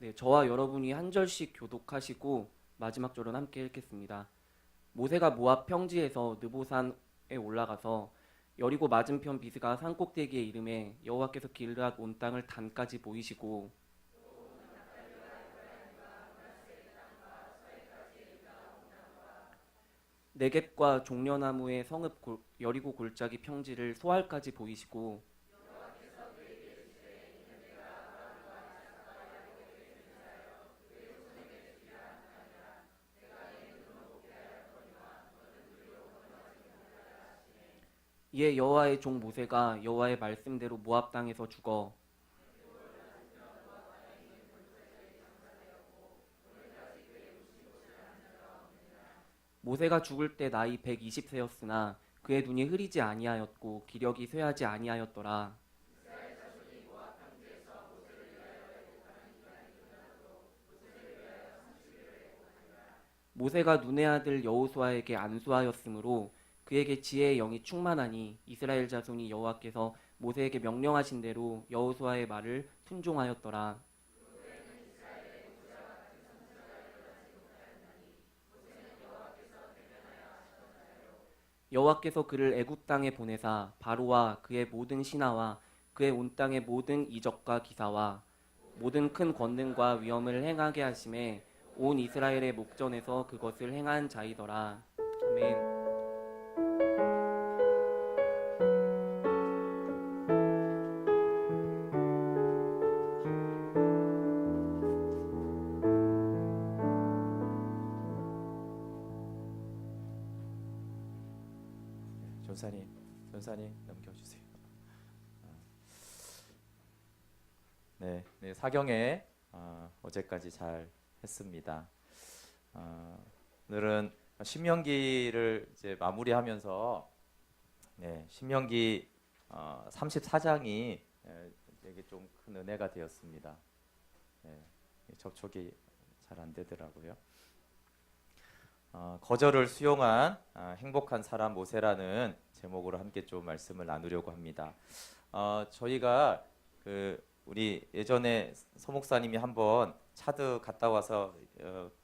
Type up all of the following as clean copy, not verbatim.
네, 저와 여러분이 한 절씩 교독하시고 마지막 절은 함께 읽겠습니다. 모세가 모압 평지에서 느보산에 올라가서 여리고 맞은편 비스가 산꼭대기에 이름에 여호와께서 길앗 온 땅을 단까지 보이시고 네겝과 종려나무의 여리고 골짜기 평지를 소알까지 보이시고 이에 여호와의 종 모세가 여호와의 말씀대로 모압 땅에서 죽어 모세가 죽을 때 나이 120세였으나 그의 눈이 흐리지 아니하였고 기력이 쇠하지 아니하였더라. 모세가 눈의 아들 여호수아에게 안수하였으므로 그에게 지혜의 영이 충만하니 이스라엘 자손이 여호와께서 모세에게 명령하신 대로 여호수아의 말을 순종하였더라. 여호와께서 그를 애굽 땅에 보내사 바로와 그의 모든 신하와 그의 온 땅의 모든 이적과 기사와 모든 큰 권능과 위엄을 행하게 하심에 온 이스라엘의 목전에서 그것을 행한 자이더라. 아멘. 전사님 넘겨주세요. 네, 사경에 어제까지 잘 했습니다. 오늘은 신명기를 이제 마무리하면서 신명기 34장이 되게 좀 큰 은혜가 되었습니다. 접촉이 잘 안 되더라고요. 거절을 수용한 행복한 사람 모세라는 제목으로 함께 좀 말씀을 나누려고 합니다. 저희가 우리 예전에 서목사님이 한번 차드 갔다 와서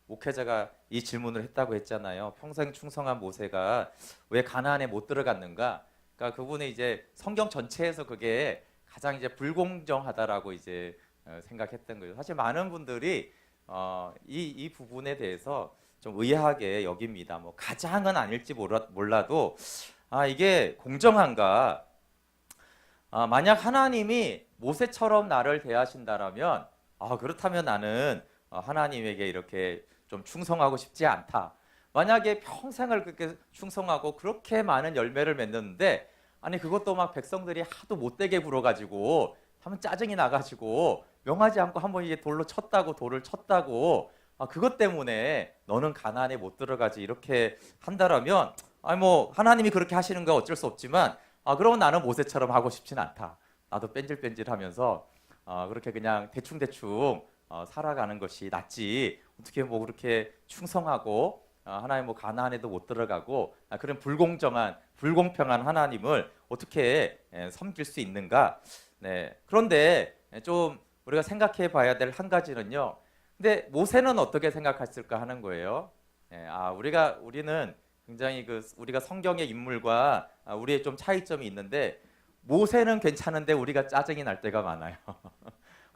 목회자가 이 질문을 했다고 했잖아요. 평생 충성한 모세가 왜 가나안에 못 들어갔는가? 그러니까 그분이 이제 성경 전체에서 그게 가장 이제 불공정하다라고 이제 생각했던 거예요. 사실 많은 분들이 이 부분에 대해서 좀 의아하게 여깁니다. 뭐 가장은 아닐지 몰라도 이게 공정한가? 만약 하나님이 모세처럼 나를 대하신다라면 그렇다면 나는 하나님에게 이렇게 좀 충성하고 싶지 않다. 만약에 평생을 그렇게 충성하고 그렇게 많은 열매를 맺는데 그것도 막 백성들이 하도 못되게 굴어가지고 하면 짜증이 나가지고 명하지 않고 한번 이게 돌을 쳤다고 그것 때문에 너는 가나안에 못 들어가지 이렇게 한다라면 뭐 하나님이 그렇게 하시는 거 어쩔 수 없지만 그러면 나는 모세처럼 하고 싶진 않다. 나도 뺀질뺀질하면서 그렇게 그냥 대충대충 살아가는 것이 낫지. 어떻게 뭐 그렇게 충성하고 하나님 뭐 가나안에도 못 들어가고 그런 불공평한 하나님을 어떻게 섬길 수 있는가? 네. 그런데 좀 우리가 생각해 봐야 될 한 가지는요. 근데 모세는 어떻게 생각했을까 하는 거예요. 우리는 굉장히 우리가 성경의 인물과 우리의 좀 차이점이 있는데 모세는 괜찮은데 우리가 짜증이 날 때가 많아요.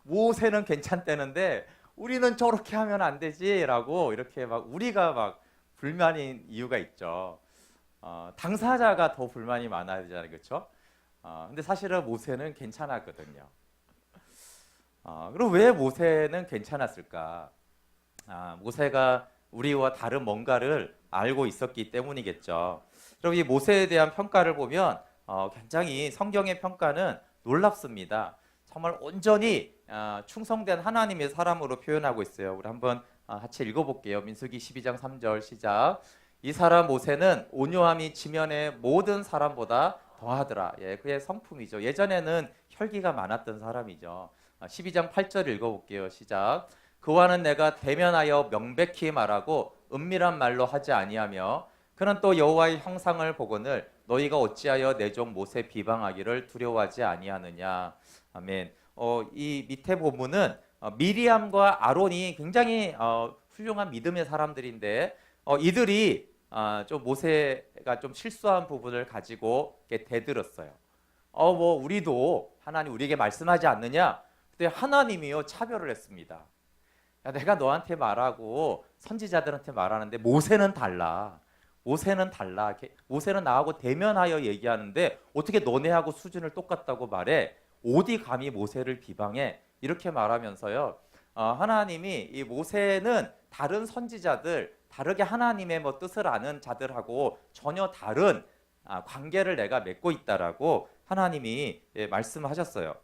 모세는 괜찮대는데 우리는 저렇게 하면 안 되지라고 이렇게 우리가 막 불만인 이유가 있죠. 당사자가 더 불만이 많아야 되잖아요, 그렇죠? 근데 사실은 모세는 괜찮았거든요. 그럼 왜 모세는 괜찮았을까? 모세가 우리와 다른 뭔가를 알고 있었기 때문이겠죠. 그럼 이 모세에 대한 평가를 보면 굉장히 성경의 평가는 놀랍습니다. 정말 온전히 충성된 하나님의 사람으로 표현하고 있어요. 우리 한번 같이 읽어볼게요. 민수기 12장 3절 시작. 이 사람 모세는 온유함이 지면의 모든 사람보다 더하더라. 그의 성품이죠. 예전에는 혈기가 많았던 사람이죠. 12장 8절 읽어볼게요. 시작. 그와는 내가 대면하여 명백히 말하고 은밀한 말로 하지 아니하며 그는 또 여호와의 형상을 보거늘 너희가 어찌하여 내 종 모세 비방하기를 두려워하지 아니하느냐. 아멘. 이 밑에 본문은 미리암과 아론이 굉장히 훌륭한 믿음의 사람들인데 이들이 좀 모세가 좀 실수한 부분을 가지고 이렇게 대들었어요. 뭐 우리도 하나님 우리에게 말씀하지 않느냐? 그때 하나님이요 차별을 했습니다. 야, 내가 너한테 말하고 선지자들한테 말하는데 모세는 달라. 모세는 달라. 모세는 나하고 대면하여 얘기하는데 어떻게 너네하고 수준을 똑같다고 말해? 어디 감히 모세를 비방해? 이렇게 말하면서요. 하나님이 이 모세는 다른 선지자들, 다르게 하나님의 뭐 뜻을 아는 자들하고 전혀 다른 관계를 내가 맺고 있다라고 하나님이 말씀하셨어요.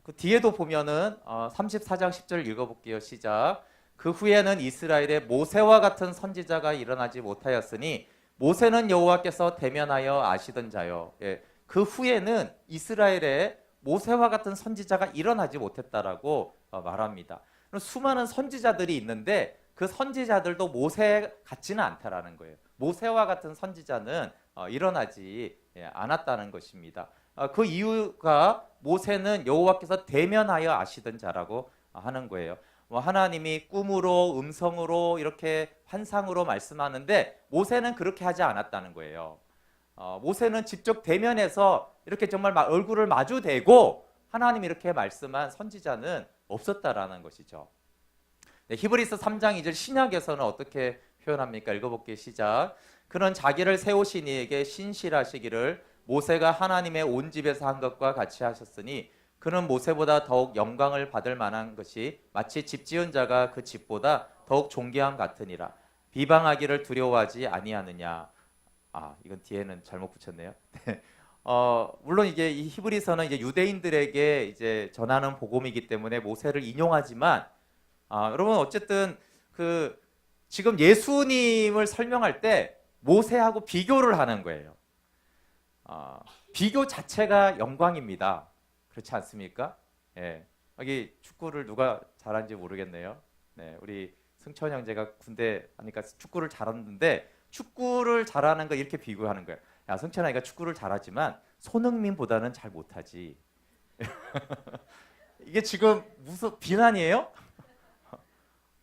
그 뒤에도 보면은 34장 10절 읽어볼게요. 시작. 그 후에는 이스라엘에 모세와 같은 선지자가 일어나지 못하였으니 모세는 여호와께서 대면하여 아시던 자요. 그 후에는 이스라엘에 모세와 같은 선지자가 일어나지 못했다라고 말합니다. 수많은 선지자들이 있는데 그 선지자들도 모세 같지는 않다라는 거예요. 모세와 같은 선지자는 일어나지 않았다는 것입니다. 그 이유가 모세는 여호와께서 대면하여 아시던 자라고 하는 거예요. 하나님이 꿈으로 음성으로 이렇게 환상으로 말씀하는데 모세는 그렇게 하지 않았다는 거예요. 모세는 직접 대면해서 이렇게 정말 얼굴을 마주대고 하나님이 이렇게 말씀한 선지자는 없었다라는 것이죠. 네, 히브리서 3장 2절 신약에서는 어떻게 표현합니까? 읽어볼게요. 시작. 그는 자기를 세우신 이에게 신실하시기를 모세가 하나님의 온 집에서 한 것과 같이 하셨으니 그는 모세보다 더욱 영광을 받을 만한 것이 마치 집 지은 자가 그 집보다 더욱 존귀함 같으니라. 비방하기를 두려워하지 아니하느냐. 이건 뒤에는 잘못 붙였네요. 물론 이게 이 히브리서는 이제 유대인들에게 이제 전하는 복음이기 때문에 모세를 인용하지만 여러분 어쨌든 그 지금 예수님을 설명할 때 모세하고 비교를 하는 거예요. 비교 자체가 영광입니다. 그렇지 않습니까? 예. 여기 축구를 누가 잘하는지 모르겠네요. 네, 우리 승천 형제가 군대 하니까 축구를 잘하는데 축구를 잘하는 거 이렇게 비교하는 거예요. 야, 승천아, 축구를 잘하지만 손흥민보다는 잘 못하지. 이게 지금 무슨 비난이에요?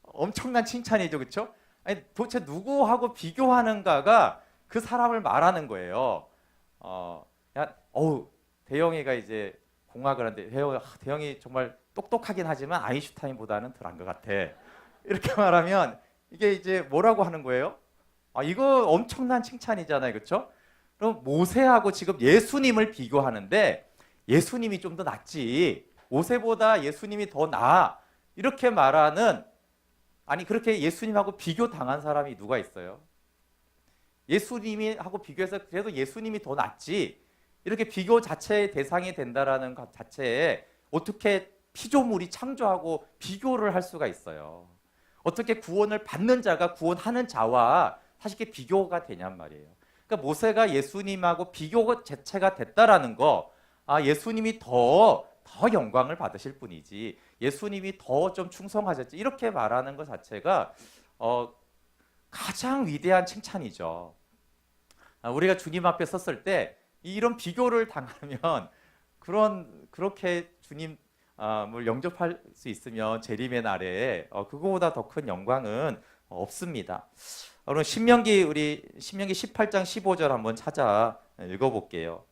엄청난 칭찬이죠, 그렇죠? 아니, 도대체 누구하고 비교하는가가 그 사람을 말하는 거예요. 대영이가 이제 공학을 하는데 대영이 정말 똑똑하긴 하지만 아인슈타인보다는 덜한 것 같아. 이렇게 말하면 이게 이제 뭐라고 하는 거예요? 이거 엄청난 칭찬이잖아요, 그렇죠? 그럼 모세하고 지금 예수님을 비교하는데 예수님이 좀 더 낫지. 모세보다 예수님이 더 나아. 이렇게 말하는 그렇게 예수님하고 비교 당한 사람이 누가 있어요? 예수님이 하고 비교해서 그래도 예수님이 더 낫지. 이렇게 비교 자체의 대상이 된다라는 것 자체에 어떻게 피조물이 창조하고 비교를 할 수가 있어요. 어떻게 구원을 받는 자가 구원하는 자와 사실 이게 비교가 되냔 말이에요. 그러니까 모세가 예수님하고 비교 자체가 됐다라는 거, 예수님이 더 영광을 받으실 뿐이지 예수님이 더 좀 충성하셨지 이렇게 말하는 것 자체가 가장 위대한 칭찬이죠. 우리가 주님 앞에 섰을 때 이런 비교를 당하면 그렇게 주님을 영접할 수 있으면 재림의 날에 그거보다 더 큰 영광은 없습니다. 그럼 신명기 18장 15절 한번 찾아 읽어볼게요.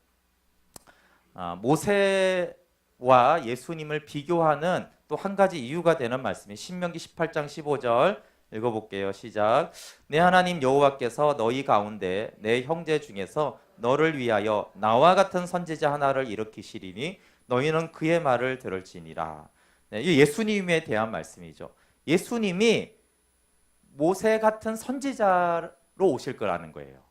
모세와 예수님을 비교하는 또 한 가지 이유가 되는 말씀이 신명기 18장 15절 읽어볼게요. 시작. 내 하나님 여호와께서 너희 가운데 내 형제 중에서 너를 위하여 나와 같은 선지자 하나를 일으키시리니 너희는 그의 말을 들을지니라. 네, 이 예수님에 대한 말씀이죠. 예수님이 모세 같은 선지자로 오실 거라는 거예요.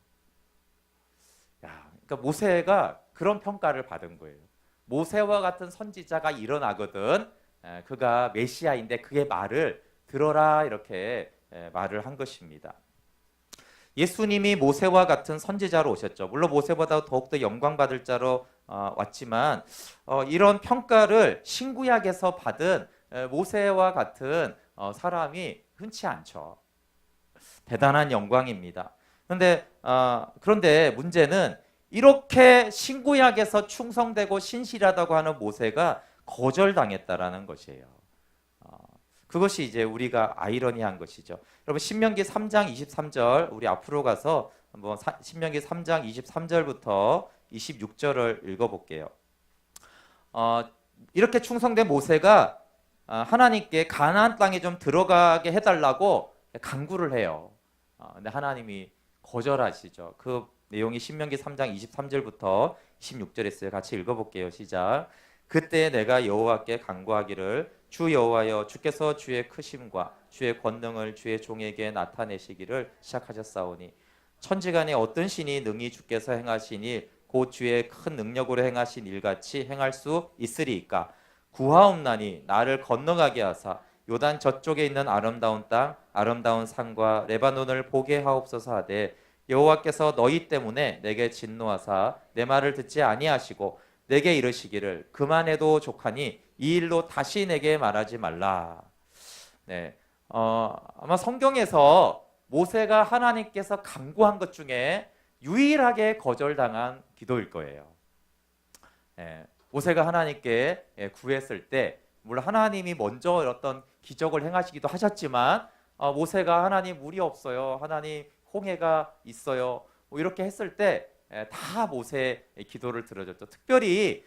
그러니까 모세가 그런 평가를 받은 거예요. 모세와 같은 선지자가 일어나거든. 그가 메시아인데 그의 말을 들어라 이렇게 말을 한 것입니다. 예수님이 모세와 같은 선지자로 오셨죠. 물론 모세보다 더욱더 영광받을 자로 왔지만 이런 평가를 신구약에서 받은 모세와 같은 사람이 흔치 않죠. 대단한 영광입니다. 그런데 문제는 이렇게 신구약에서 충성되고 신실하다고 하는 모세가 거절당했다라는 것이에요. 그것이 이제 우리가 아이러니한 것이죠. 여러분 신명기 3장 23절 우리 앞으로 가서 한번 신명기 3장 23절부터 26절을 읽어볼게요. 이렇게 충성된 모세가 하나님께 가나안 땅에 좀 들어가게 해달라고 간구를 해요. 근데 하나님이 거절하시죠. 그 내용이 신명기 3장 23절부터 26절에 있어요. 같이 읽어볼게요. 시작. 그때 내가 여호와께 간구하기를 주 여호와여 주께서 주의 크심과 주의 권능을 주의 종에게 나타내시기를 시작하셨사오니 천지간에 어떤 신이 능히 주께서 행하신 일 곧 주의 큰 능력으로 행하신 일같이 행할 수 있으리이까 구하옵나니 나를 건너가게 하사 요단 저쪽에 있는 아름다운 땅 아름다운 산과 레바논을 보게 하옵소서 하되 여호와께서 너희 때문에 내게 진노하사 내 말을 듣지 아니하시고 내게 이르시기를 그만해도 족하니 이 일로 다시 내게 말하지 말라. 네, 아마 성경에서 모세가 하나님께서 간구한 것 중에 유일하게 거절당한 기도일 거예요. 네, 모세가 하나님께 구했을 때 물론 하나님이 먼저 어떤 기적을 행하시기도 하셨지만 모세가 하나님 물이 없어요. 하나님 홍해가 있어요. 뭐 이렇게 했을 때 다 모세의 기도를 들어줬죠. 특별히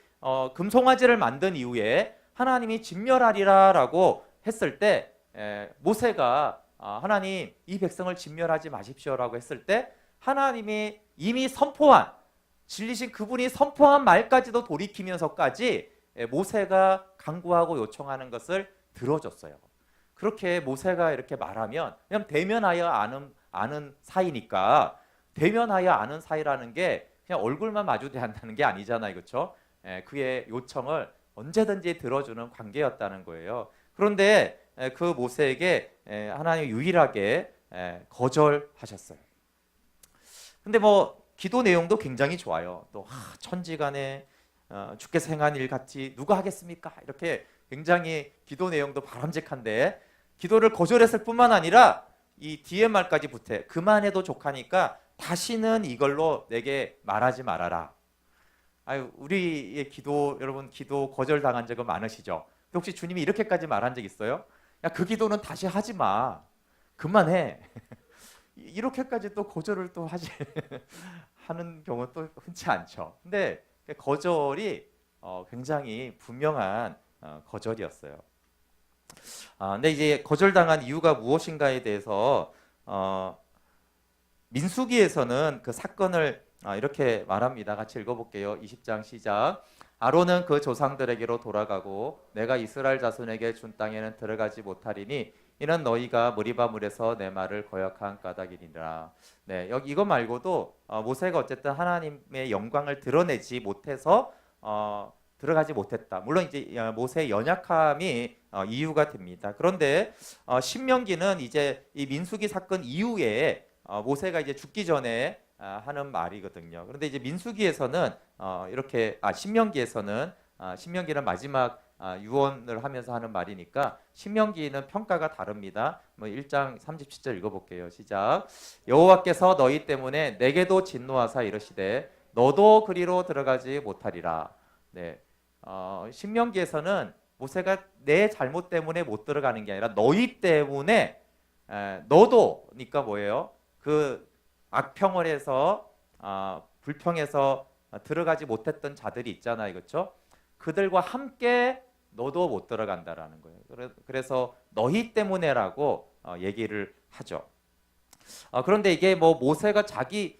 금송아지를 만든 이후에 하나님이 진멸하리라라고 했을 때 모세가 하나님 이 백성을 진멸하지 마십시오라고 했을 때 하나님이 이미 선포한 진리신 그분이 선포한 말까지도 돌이키면서까지 모세가 간구하고 요청하는 것을 들어줬어야 그렇게 모세가 이렇게 말하면 그냥 대면하여 아는 사이니까 대면하여 아는 사이라는 게 그냥 얼굴만 마주대한다는 게 아니잖아요. 그렇죠? 그의 요청을 언제든지 들어주는 관계였다는 거예요. 그런데 그 모세에게 하나님이 유일하게 거절하셨어요. 근데 뭐 기도 내용도 굉장히 좋아요. 또 천지간에 주께서 행한 일 같이 누가 하겠습니까? 이렇게 굉장히 기도 내용도 바람직한데 기도를 거절했을 뿐만 아니라 이 뒤에 말까지 붙여 그만해도 족하니까 다시는 이걸로 내게 말하지 말아라. 아유, 우리의 기도 여러분 기도 거절당한 적은 많으시죠? 혹시 주님이 이렇게까지 말한 적 있어요? 야, 그 기도는 다시 하지 마. 그만해. 이렇게까지 또 거절을 또 하는 경우는 또 흔치 않죠. 근데 거절이 굉장히 분명한 거절이었어요. 근데 이제 거절당한 이유가 무엇인가에 대해서 민수기에서는 그 사건을 이렇게 말합니다. 같이 읽어볼게요. 20장 시작. 아론은 그 조상들에게로 돌아가고 내가 이스라엘 자손에게 준 땅에는 들어가지 못하리니 이는 너희가 무리바물에서 내 말을 거역한 까닭이니라. 네, 여기 이거 말고도 모세가 어쨌든 하나님의 영광을 드러내지 못해서 들어가지 못했다. 물론 이제 모세의 연약함이 이유가 됩니다. 그런데 신명기는 이제 이 민수기 사건 이후에 모세가 이제 죽기 전에 하는 말이거든요. 그런데 이제 민수기에서는 이렇게 신명기에서는 신명기는 마지막 유언을 하면서 하는 말이니까 신명기는 평가가 다릅니다. 뭐 1장 37절 읽어볼게요. 시작. 여호와께서 너희 때문에 내게도 진노하사 이르시되 너도 그리로 들어가지 못하리라. 네, 신명기에서는 모세가 내 잘못 때문에 못 들어가는 게 아니라 너희 때문에 너도니까 뭐예요? 그 악평을 해서 불평해서 들어가지 못했던 자들이 있잖아요. 그렇죠? 그들과 함께 너도 못 들어간다라는 거예요. 그래서 너희 때문에라고 얘기를 하죠. 그런데 이게 뭐 모세가 자기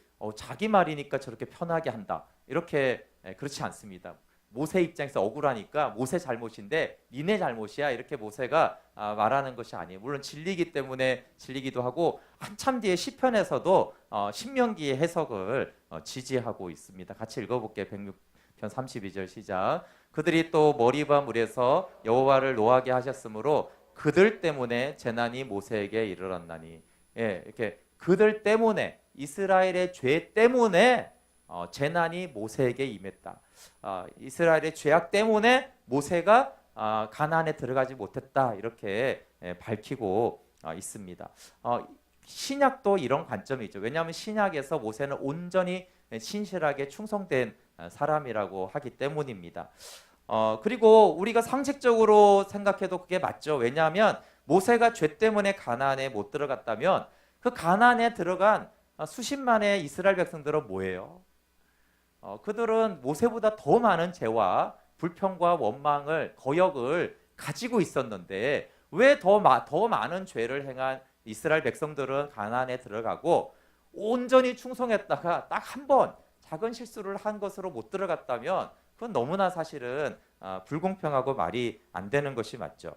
말이니까 저렇게 편하게 한다. 이렇게 그렇지 않습니다. 모세 입장에서 억울하니까 모세 잘못인데 니네 잘못이야 이렇게 모세가 말하는 것이 아니에요. 물론 진리기 때문에 진리기도 하고 한참 뒤에 시편에서도 신명기의 해석을 지지하고 있습니다. 같이 읽어볼게요. 106편 32절 시작. 그들이 또 머리바 물에서 여호와를 노하게 하셨으므로 그들 때문에 재난이 모세에게 이르렀나니. 예, 이렇게 그들 때문에 이스라엘의 죄 때문에 재난이 모세에게 임했다. 이스라엘의 죄악 때문에 모세가 가나안에 들어가지 못했다. 이렇게 밝히고 있습니다. 신약도 이런 관점이 있죠. 왜냐하면 신약에서 모세는 온전히 신실하게 충성된 사람이라고 하기 때문입니다. 그리고 우리가 상식적으로 생각해도 그게 맞죠. 왜냐하면 모세가 죄 때문에 가나안에 못 들어갔다면 그 가나안에 들어간 수십만의 이스라엘 백성들은 뭐예요? 그들은 모세보다 더 많은 죄와 불평과 원망을 거역을 가지고 있었는데 왜 더 많은 죄를 행한 이스라엘 백성들은 가나안에 들어가고 온전히 충성했다가 딱 한 번 작은 실수를 한 것으로 못 들어갔다면 그건 너무나 사실은 불공평하고 말이 안 되는 것이 맞죠.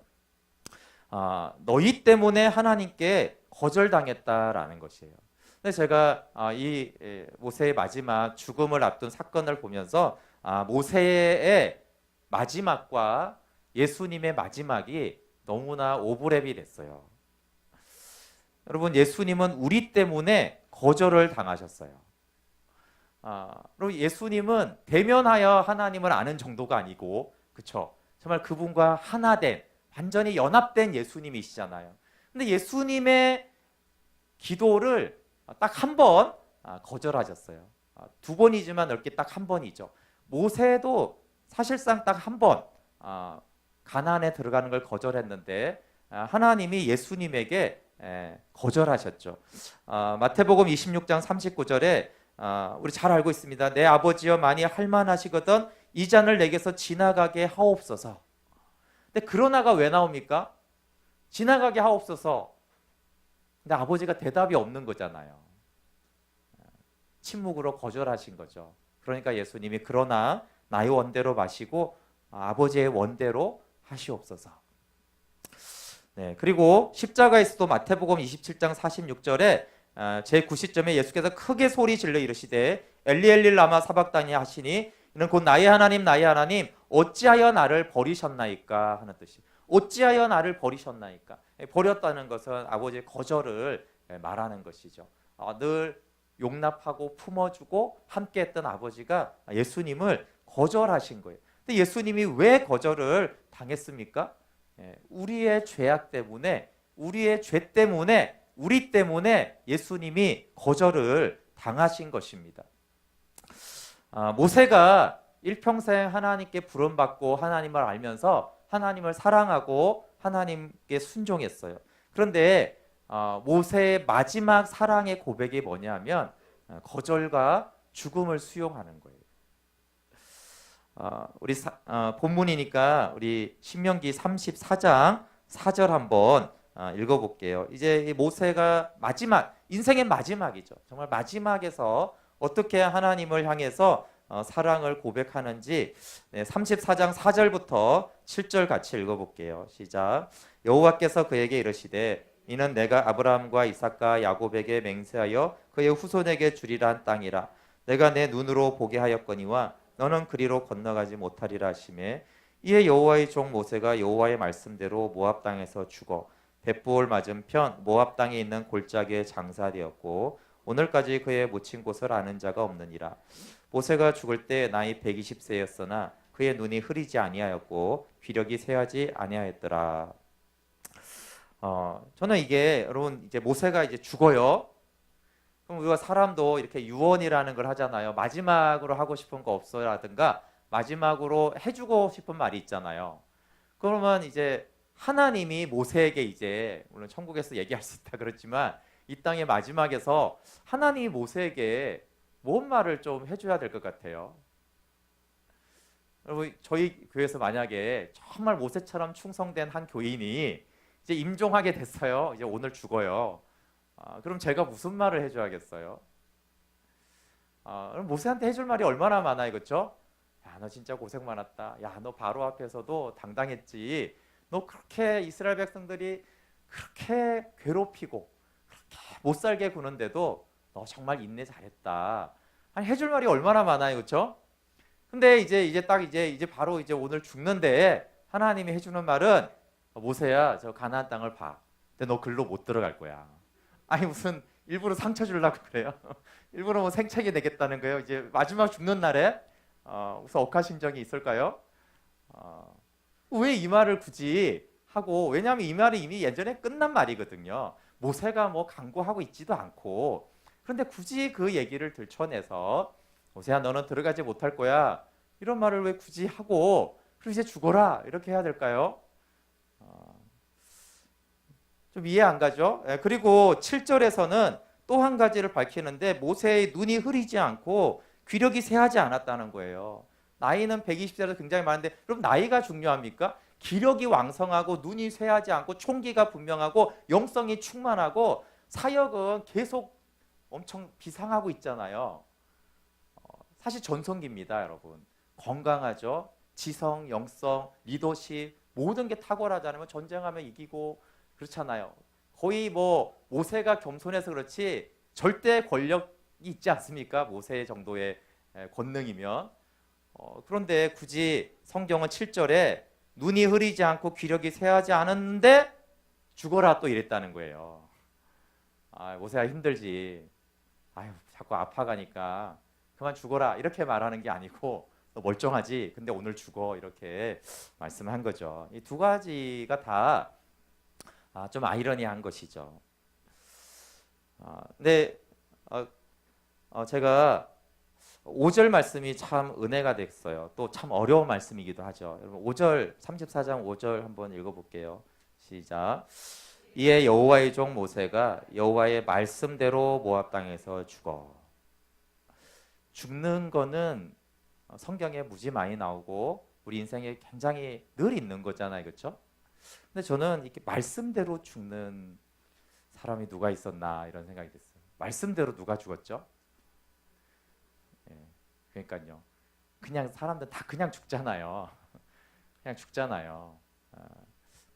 너희 때문에 하나님께 거절당했다라는 것이에요. 근데 제가 이 모세의 마지막 죽음을 앞둔 사건을 보면서 모세의 마지막과 예수님의 마지막이 너무나 오버랩이 됐어요. 여러분, 예수님은 우리 때문에 거절을 당하셨어요. 그리고 예수님은 대면하여 하나님을 아는 정도가 아니고, 그렇죠? 정말 그분과 하나된 완전히 연합된 예수님이시잖아요. 근데 예수님의 기도를 딱 한 번 거절하셨어요. 두 번이지만 넓게 딱 한 번이죠. 모세도 사실상 딱 한 번 가나안에 들어가는 걸 거절했는데 하나님이 예수님에게 거절하셨죠. 마태복음 26장 39절에 우리 잘 알고 있습니다. 내 아버지여 만일 할만하시거든 이 잔을 내게서 지나가게 하옵소서. 근데 그러나가 왜 나옵니까? 지나가게 하옵소서. 근데 아버지가 대답이 없는 거잖아요. 침묵으로 거절하신 거죠. 그러니까 예수님이 그러나 나의 원대로 마시고 아버지의 원대로 하시옵소서. 네, 그리고 십자가에서도 마태복음 27장 46절에 제9시점에 예수께서 크게 소리 질러 이르시되 엘리 엘리 라마 사박다니 하시니 이는 곧 나의 하나님 나의 하나님 어찌하여 나를 버리셨나이까 하는 뜻이. 어찌하여 나를 버리셨나이까. 버렸다는 것은 아버지의 거절을 말하는 것이죠. 늘 용납하고 품어주고 함께했던 아버지가 예수님을 거절하신 거예요. 근데 예수님이 왜 거절을 당했습니까? 우리의 죄악 때문에, 우리의 죄 때문에, 우리 때문에 예수님이 거절을 당하신 것입니다. 모세가 일평생 하나님께 부름받고 하나님을 알면서 하나님을 사랑하고 하나님께 순종했어요. 그런데 모세의 마지막 사랑의 고백이 뭐냐면 거절과 죽음을 수용하는 거예요. 우리 본문이니까 우리 신명기 34장 4절 한번 읽어볼게요. 이제 이 모세가 마지막 인생의 마지막이죠. 정말 마지막에서 어떻게 하나님을 향해서 사랑을 고백하는지 34장 4절부터 7절 같이 읽어볼게요. 시작. 여호와께서 그에게 이르시되 이는 내가 아브라함과 이삭과 야곱에게 맹세하여 그의 후손에게 주리라 한 땅이라. 내가 내 눈으로 보게 하였거니와 너는 그리로 건너가지 못하리라 하시매 이에 여호와의 종 모세가 여호와의 말씀대로 모압 땅에서 죽어 벳부올 맞은편 모압 땅에 있는 골짜기에 장사되었고 오늘까지 그의 묻힌 곳을 아는 자가 없느니라. 모세가 죽을 때 나이 120세였으나 그의 눈이 흐리지 아니하였고 귀력이 쇠하지 아니하였더라. 저는 이게 여러분 이제 모세가 이제 죽어요. 그럼 우리가 사람도 이렇게 유언이라는 걸 하잖아요. 마지막으로 하고 싶은 거 없어라든가 마지막으로 해주고 싶은 말이 있잖아요. 그러면 이제 하나님이 모세에게 이제 물론 천국에서 얘기할 수 있다 그렇지만 이 땅의 마지막에서 하나님이 모세에게 뭔 말을 좀 해줘야 될 것 같아요. 여러분 저희 교회에서 만약에 정말 모세처럼 충성된 한 교인이 이제 임종하게 됐어요. 이제 오늘 죽어요. 그럼 제가 무슨 말을 해줘야겠어요? 그럼 모세한테 해줄 말이 얼마나 많아요, 그렇죠? 야, 너 진짜 고생 많았다. 야, 너 바로 앞에서도 당당했지. 너 그렇게 이스라엘 백성들이 그렇게 괴롭히고 그렇게 못 살게 구는데도 너 정말 인내 잘했다. 아니 해줄 말이 얼마나 많아요, 그렇죠? 근데 이제 바로 이제 오늘 죽는데 하나님이 해주는 말은 모세야, 저 가나안 땅을 봐. 근데 너 글로 못 들어갈 거야. 아니 무슨 일부러 상처 주려고 그래요? 일부러 뭐 생채기 내겠다는 거예요? 이제 마지막 죽는 날에 무슨 억하심정이 있을까요? 왜 이 말을 굳이 하고? 왜냐하면 이 말이 이미 예전에 끝난 말이거든요. 모세가 뭐 강구하고 있지도 않고. 그런데 굳이 그 얘기를 들춰내서 모세야 너는 들어가지 못할 거야 이런 말을 왜 굳이 하고 그럼 이제 죽어라 이렇게 해야 될까요? 좀 이해 안 가죠? 그리고 7절에서는 또 한 가지를 밝히는데 모세의 눈이 흐리지 않고 귀력이 쇠하지 않았다는 거예요. 나이는 120세로 굉장히 많은데 그럼 나이가 중요합니까? 기력이 왕성하고 눈이 쇠하지 않고 총기가 분명하고 영성이 충만하고 사역은 계속 엄청 비상하고 있잖아요. 사실 전성기입니다, 여러분. 건강하죠? 지성, 영성, 리더십 모든 게 탁월하잖아요. 전쟁하면 이기고 그렇잖아요. 거의 뭐 모세가 겸손해서 그렇지 절대 권력이 있지 않습니까? 모세 정도의 권능이면. 그런데 굳이 성경은 7절에 눈이 흐리지 않고 귀력이 쇠하지 않았는데 죽어라 또 이랬다는 거예요. 모세야 힘들지. 아유 자꾸 아파가니까 그만 죽어라 이렇게 말하는 게 아니고 너 멀쩡하지? 근데 오늘 죽어 이렇게 말씀한 거죠. 이 두 가지가 다 좀 아이러니한 것이죠. 근데 제가 5절 말씀이 참 은혜가 됐어요. 또 참 어려운 말씀이기도 하죠. 여러분 5절 34장 5절 한번 읽어볼게요. 시작. 이에 여호와의 종 모세가 여호와의 말씀대로 모압 땅에서 죽는 거는 성경에 무지 많이 나오고 우리 인생에 굉장히 늘 있는 거잖아요, 그렇죠? 근데 저는 이렇게 말씀대로 죽는 사람이 누가 있었나 이런 생각이 됐어요. 말씀대로 누가 죽었죠? 그러니까요. 그냥 사람들 다 그냥 죽잖아요. 그냥 죽잖아요.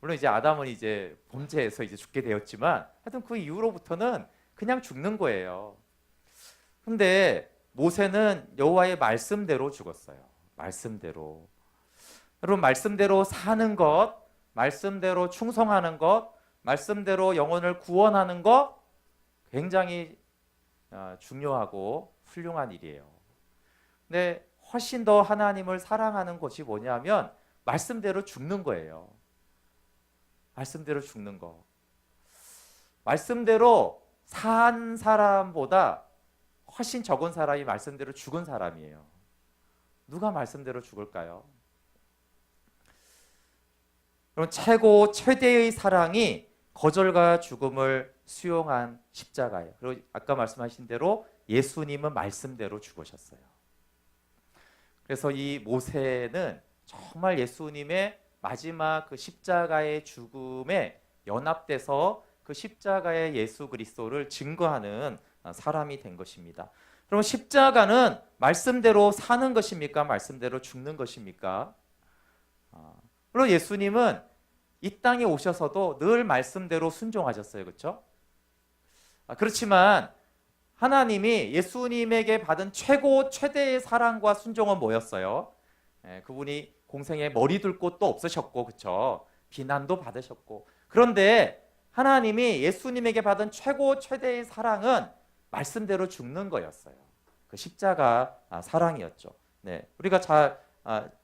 물론 이제 아담은 이제 범죄해서 이제 죽게 되었지만 하여튼 그 이후로부터는 그냥 죽는 거예요. 근데 모세는 여호와의 말씀대로 죽었어요. 말씀대로. 여러분 말씀대로 사는 것, 말씀대로 충성하는 것, 말씀대로 영혼을 구원하는 것 굉장히 중요하고 훌륭한 일이에요. 근데 훨씬 더 하나님을 사랑하는 것이 뭐냐면 말씀대로 죽는 거예요. 말씀대로 죽는 거. 말씀대로 산 사람보다 훨씬 적은 사람이 말씀대로 죽은 사람이에요. 누가 말씀대로 죽을까요? 그럼 최고 최대의 사랑이 거절과 죽음을 수용한 십자가예요. 그리고 아까 말씀하신 대로 예수님은 말씀대로 죽으셨어요. 그래서 이 모세는 정말 예수님의 마지막 그 십자가의 죽음에 연합돼서 그 십자가의 예수 그리스도를 증거하는 사람이 된 것입니다. 그럼 십자가는 말씀대로 사는 것입니까? 말씀대로 죽는 것입니까? 물론 예수님은 이 땅에 오셔서도 늘 말씀대로 순종하셨어요. 그렇죠? 그렇지만 하나님이 예수님에게 받은 최고 최대의 사랑과 순종은 뭐였어요? 그분이 공생에 머리 둘 곳도 없으셨고 그렇죠? 비난도 받으셨고 그런데 하나님이 예수님에게 받은 최고 최대의 사랑은 말씀대로 죽는 거였어요. 그 십자가 사랑이었죠. 네, 우리가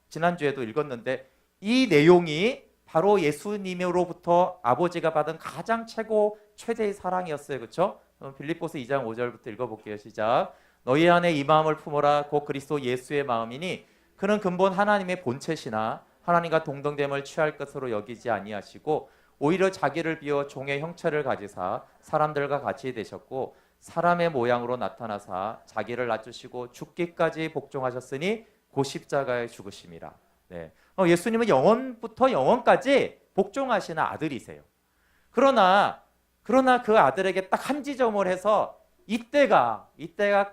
지난주에도 읽었는데 이 내용이 바로 예수님으로부터 아버지가 받은 가장 최고 최대의 사랑이었어요. 그렇죠? 빌립보서 2장 5절부터 읽어볼게요. 시작. 너희 안에 이 마음을 품어라. 곧 그리스도 예수의 마음이니 그는 근본 하나님의 본체시나 하나님과 동등됨을 취할 것으로 여기지 아니하시고 오히려 자기를 비워 종의 형체를 가지사 사람들과 같이 되셨고 사람의 모양으로 나타나사 자기를 낮추시고 죽기까지 복종하셨으니 그 십자가에 죽으심이라. 네. 예수님은 영원부터 영원까지 복종하시는 아들이세요. 그러나 그 아들에게 딱 한 지점을 해서 이때가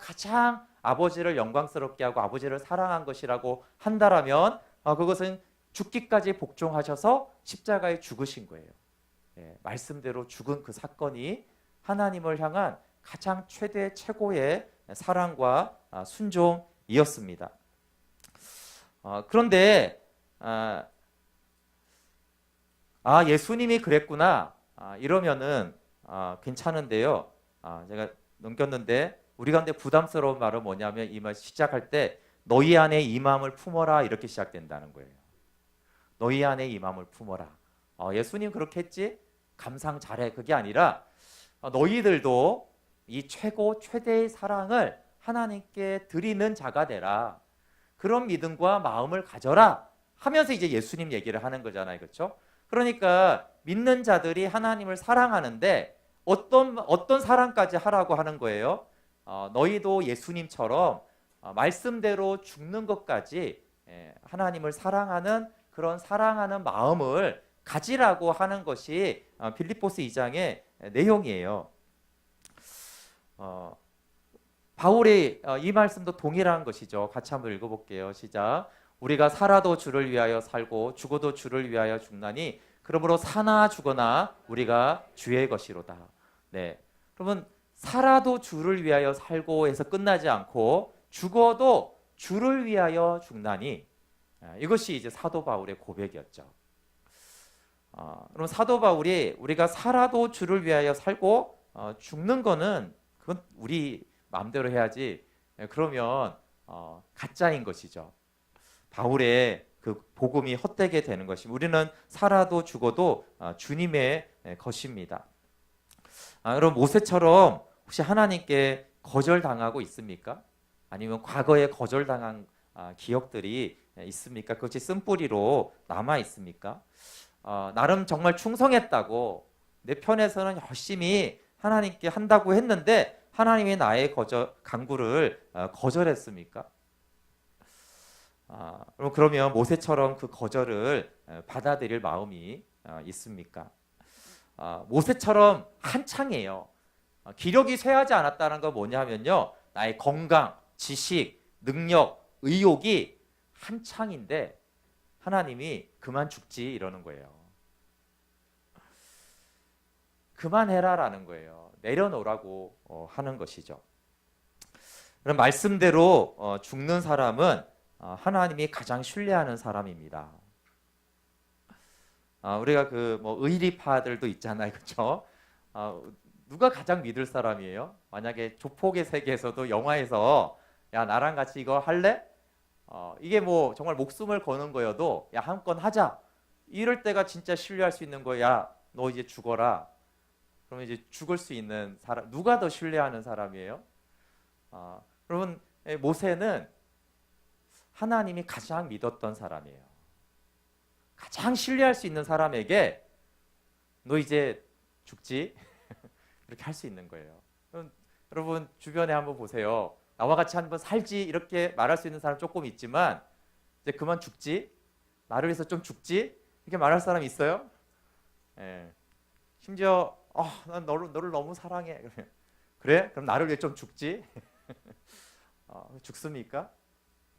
가장 아버지를 영광스럽게 하고 아버지를 사랑한 것이라고 한다라면 그것은 죽기까지 복종하셔서 십자가에 죽으신 거예요. 예, 말씀대로 죽은 그 사건이 하나님을 향한 가장 최대 최고의 사랑과 순종이었습니다. 그런데 예수님이 그랬구나 이러면은 괜찮은데요. 제가 넘겼는데 우리 가운데 부담스러운 말은 뭐냐면 이 말 시작할 때 너희 안에 이 마음을 품어라 이렇게 시작된다는 거예요. 너희 안에 이 마음을 품어라. 예수님 그렇게 했지? 감상 잘해. 그게 아니라 너희들도 이 최고 최대의 사랑을 하나님께 드리는 자가 되라. 그런 믿음과 마음을 가져라 하면서 이제 예수님 얘기를 하는 거잖아요. 그렇죠? 그러니까 믿는 자들이 하나님을 사랑하는데 어떤 사랑까지 하라고 하는 거예요? 너희도 예수님처럼 말씀대로 죽는 것까지 하나님을 사랑하는 그런 사랑하는 마음을 가지라고 하는 것이 빌립보스 2장의 내용이에요. 바울이 이 말씀도 동일한 것이죠. 같이 한번 읽어볼게요. 시작. 우리가 살아도 주를 위하여 살고 죽어도 주를 위하여 죽나니 그러므로 사나 죽거나 우리가 주의 것이로다. 네, 그러면 살아도 주를 위하여 살고 해서 끝나지 않고 죽어도 주를 위하여 죽나니 이것이 이제 사도 바울의 고백이었죠. 그럼 사도 바울이 우리가 살아도 주를 위하여 살고 죽는 거는 그건 우리 마음대로 해야지. 그러면 가짜인 것이죠. 바울의 그 복음이 헛되게 되는 것입니다. 우리는 살아도 죽어도 주님의 것입니다. 여러분 모세처럼 혹시 하나님께 거절당하고 있습니까? 아니면 과거에 거절당한 기억들이 있습니까? 그것이 쓴뿌리로 남아 있습니까? 나름 정말 충성했다고 내 편에서는 열심히 하나님께 한다고 했는데 하나님이 나의 간구를 거절했습니까? 그러면 모세처럼 그 거절을 받아들일 마음이 있습니까? 모세처럼 한창이에요. 기력이 쇠하지 않았다는 건 뭐냐면요, 나의 건강, 지식, 능력, 의욕이 한창인데 하나님이 그만 죽지 이러는 거예요. 그만해라라는 거예요. 내려놓으라고 하는 것이죠. 그럼 말씀대로 죽는 사람은 하나님이 가장 신뢰하는 사람입니다. 우리가 그 뭐 의리파들도 있잖아요, 그렇죠? 누가 가장 믿을 사람이에요? 만약에 조폭의 세계에서도 영화에서 야 나랑 같이 이거 할래? 이게 뭐 정말 목숨을 거는 거여도 야 한 건 하자. 이럴 때가 진짜 신뢰할 수 있는 거야. 너 이제 죽어라. 그러면 이제 죽을 수 있는 사람 누가 더 신뢰하는 사람이에요? 여러분 모세는 하나님이 가장 믿었던 사람이에요. 가장 신뢰할 수 있는 사람에게 너 이제 죽지? 이렇게 할 수 있는 거예요. 여러분 주변에 한번 보세요. 나와 같이 한번 살지 이렇게 말할 수 있는 사람 조금 있지만 이제 그만 죽지? 나를 위해서 좀 죽지? 이렇게 말할 사람 있어요? 예. 심지어 난 너를 너무 사랑해. 그래? 그럼 나를 위해 좀 죽지? 죽습니까?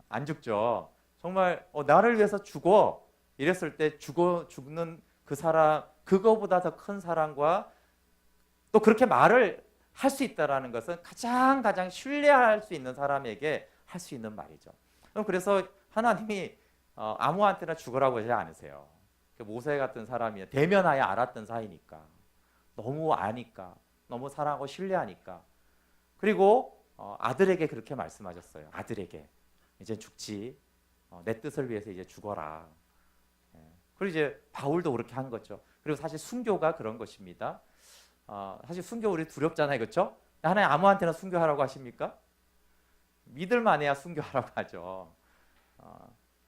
안 죽죠. 정말 나를 위해서 죽어 이랬을 때 죽는 그 사람 그거보다 더 큰 사랑과 또 그렇게 말을 할 수 있다라는 것은 가장 신뢰할 수 있는 사람에게 할 수 있는 말이죠. 그래서 하나님이 아무한테나 죽으라고 하지 않으세요. 모세 같은 사람이 대면하여 알았던 사이니까 너무 아니까 너무 사랑하고 신뢰하니까 그리고 아들에게 그렇게 말씀하셨어요. 아들에게 이제 죽지 내 뜻을 위해서 이제 죽어라. 그리고 이제 바울도 그렇게 한 거죠. 그리고 사실 순교가 그런 것입니다. 사실 순교 우리 두렵잖아요, 그렇죠? 하나님 아무한테나 순교하라고 하십니까? 믿을 만해야 순교하라고 하죠.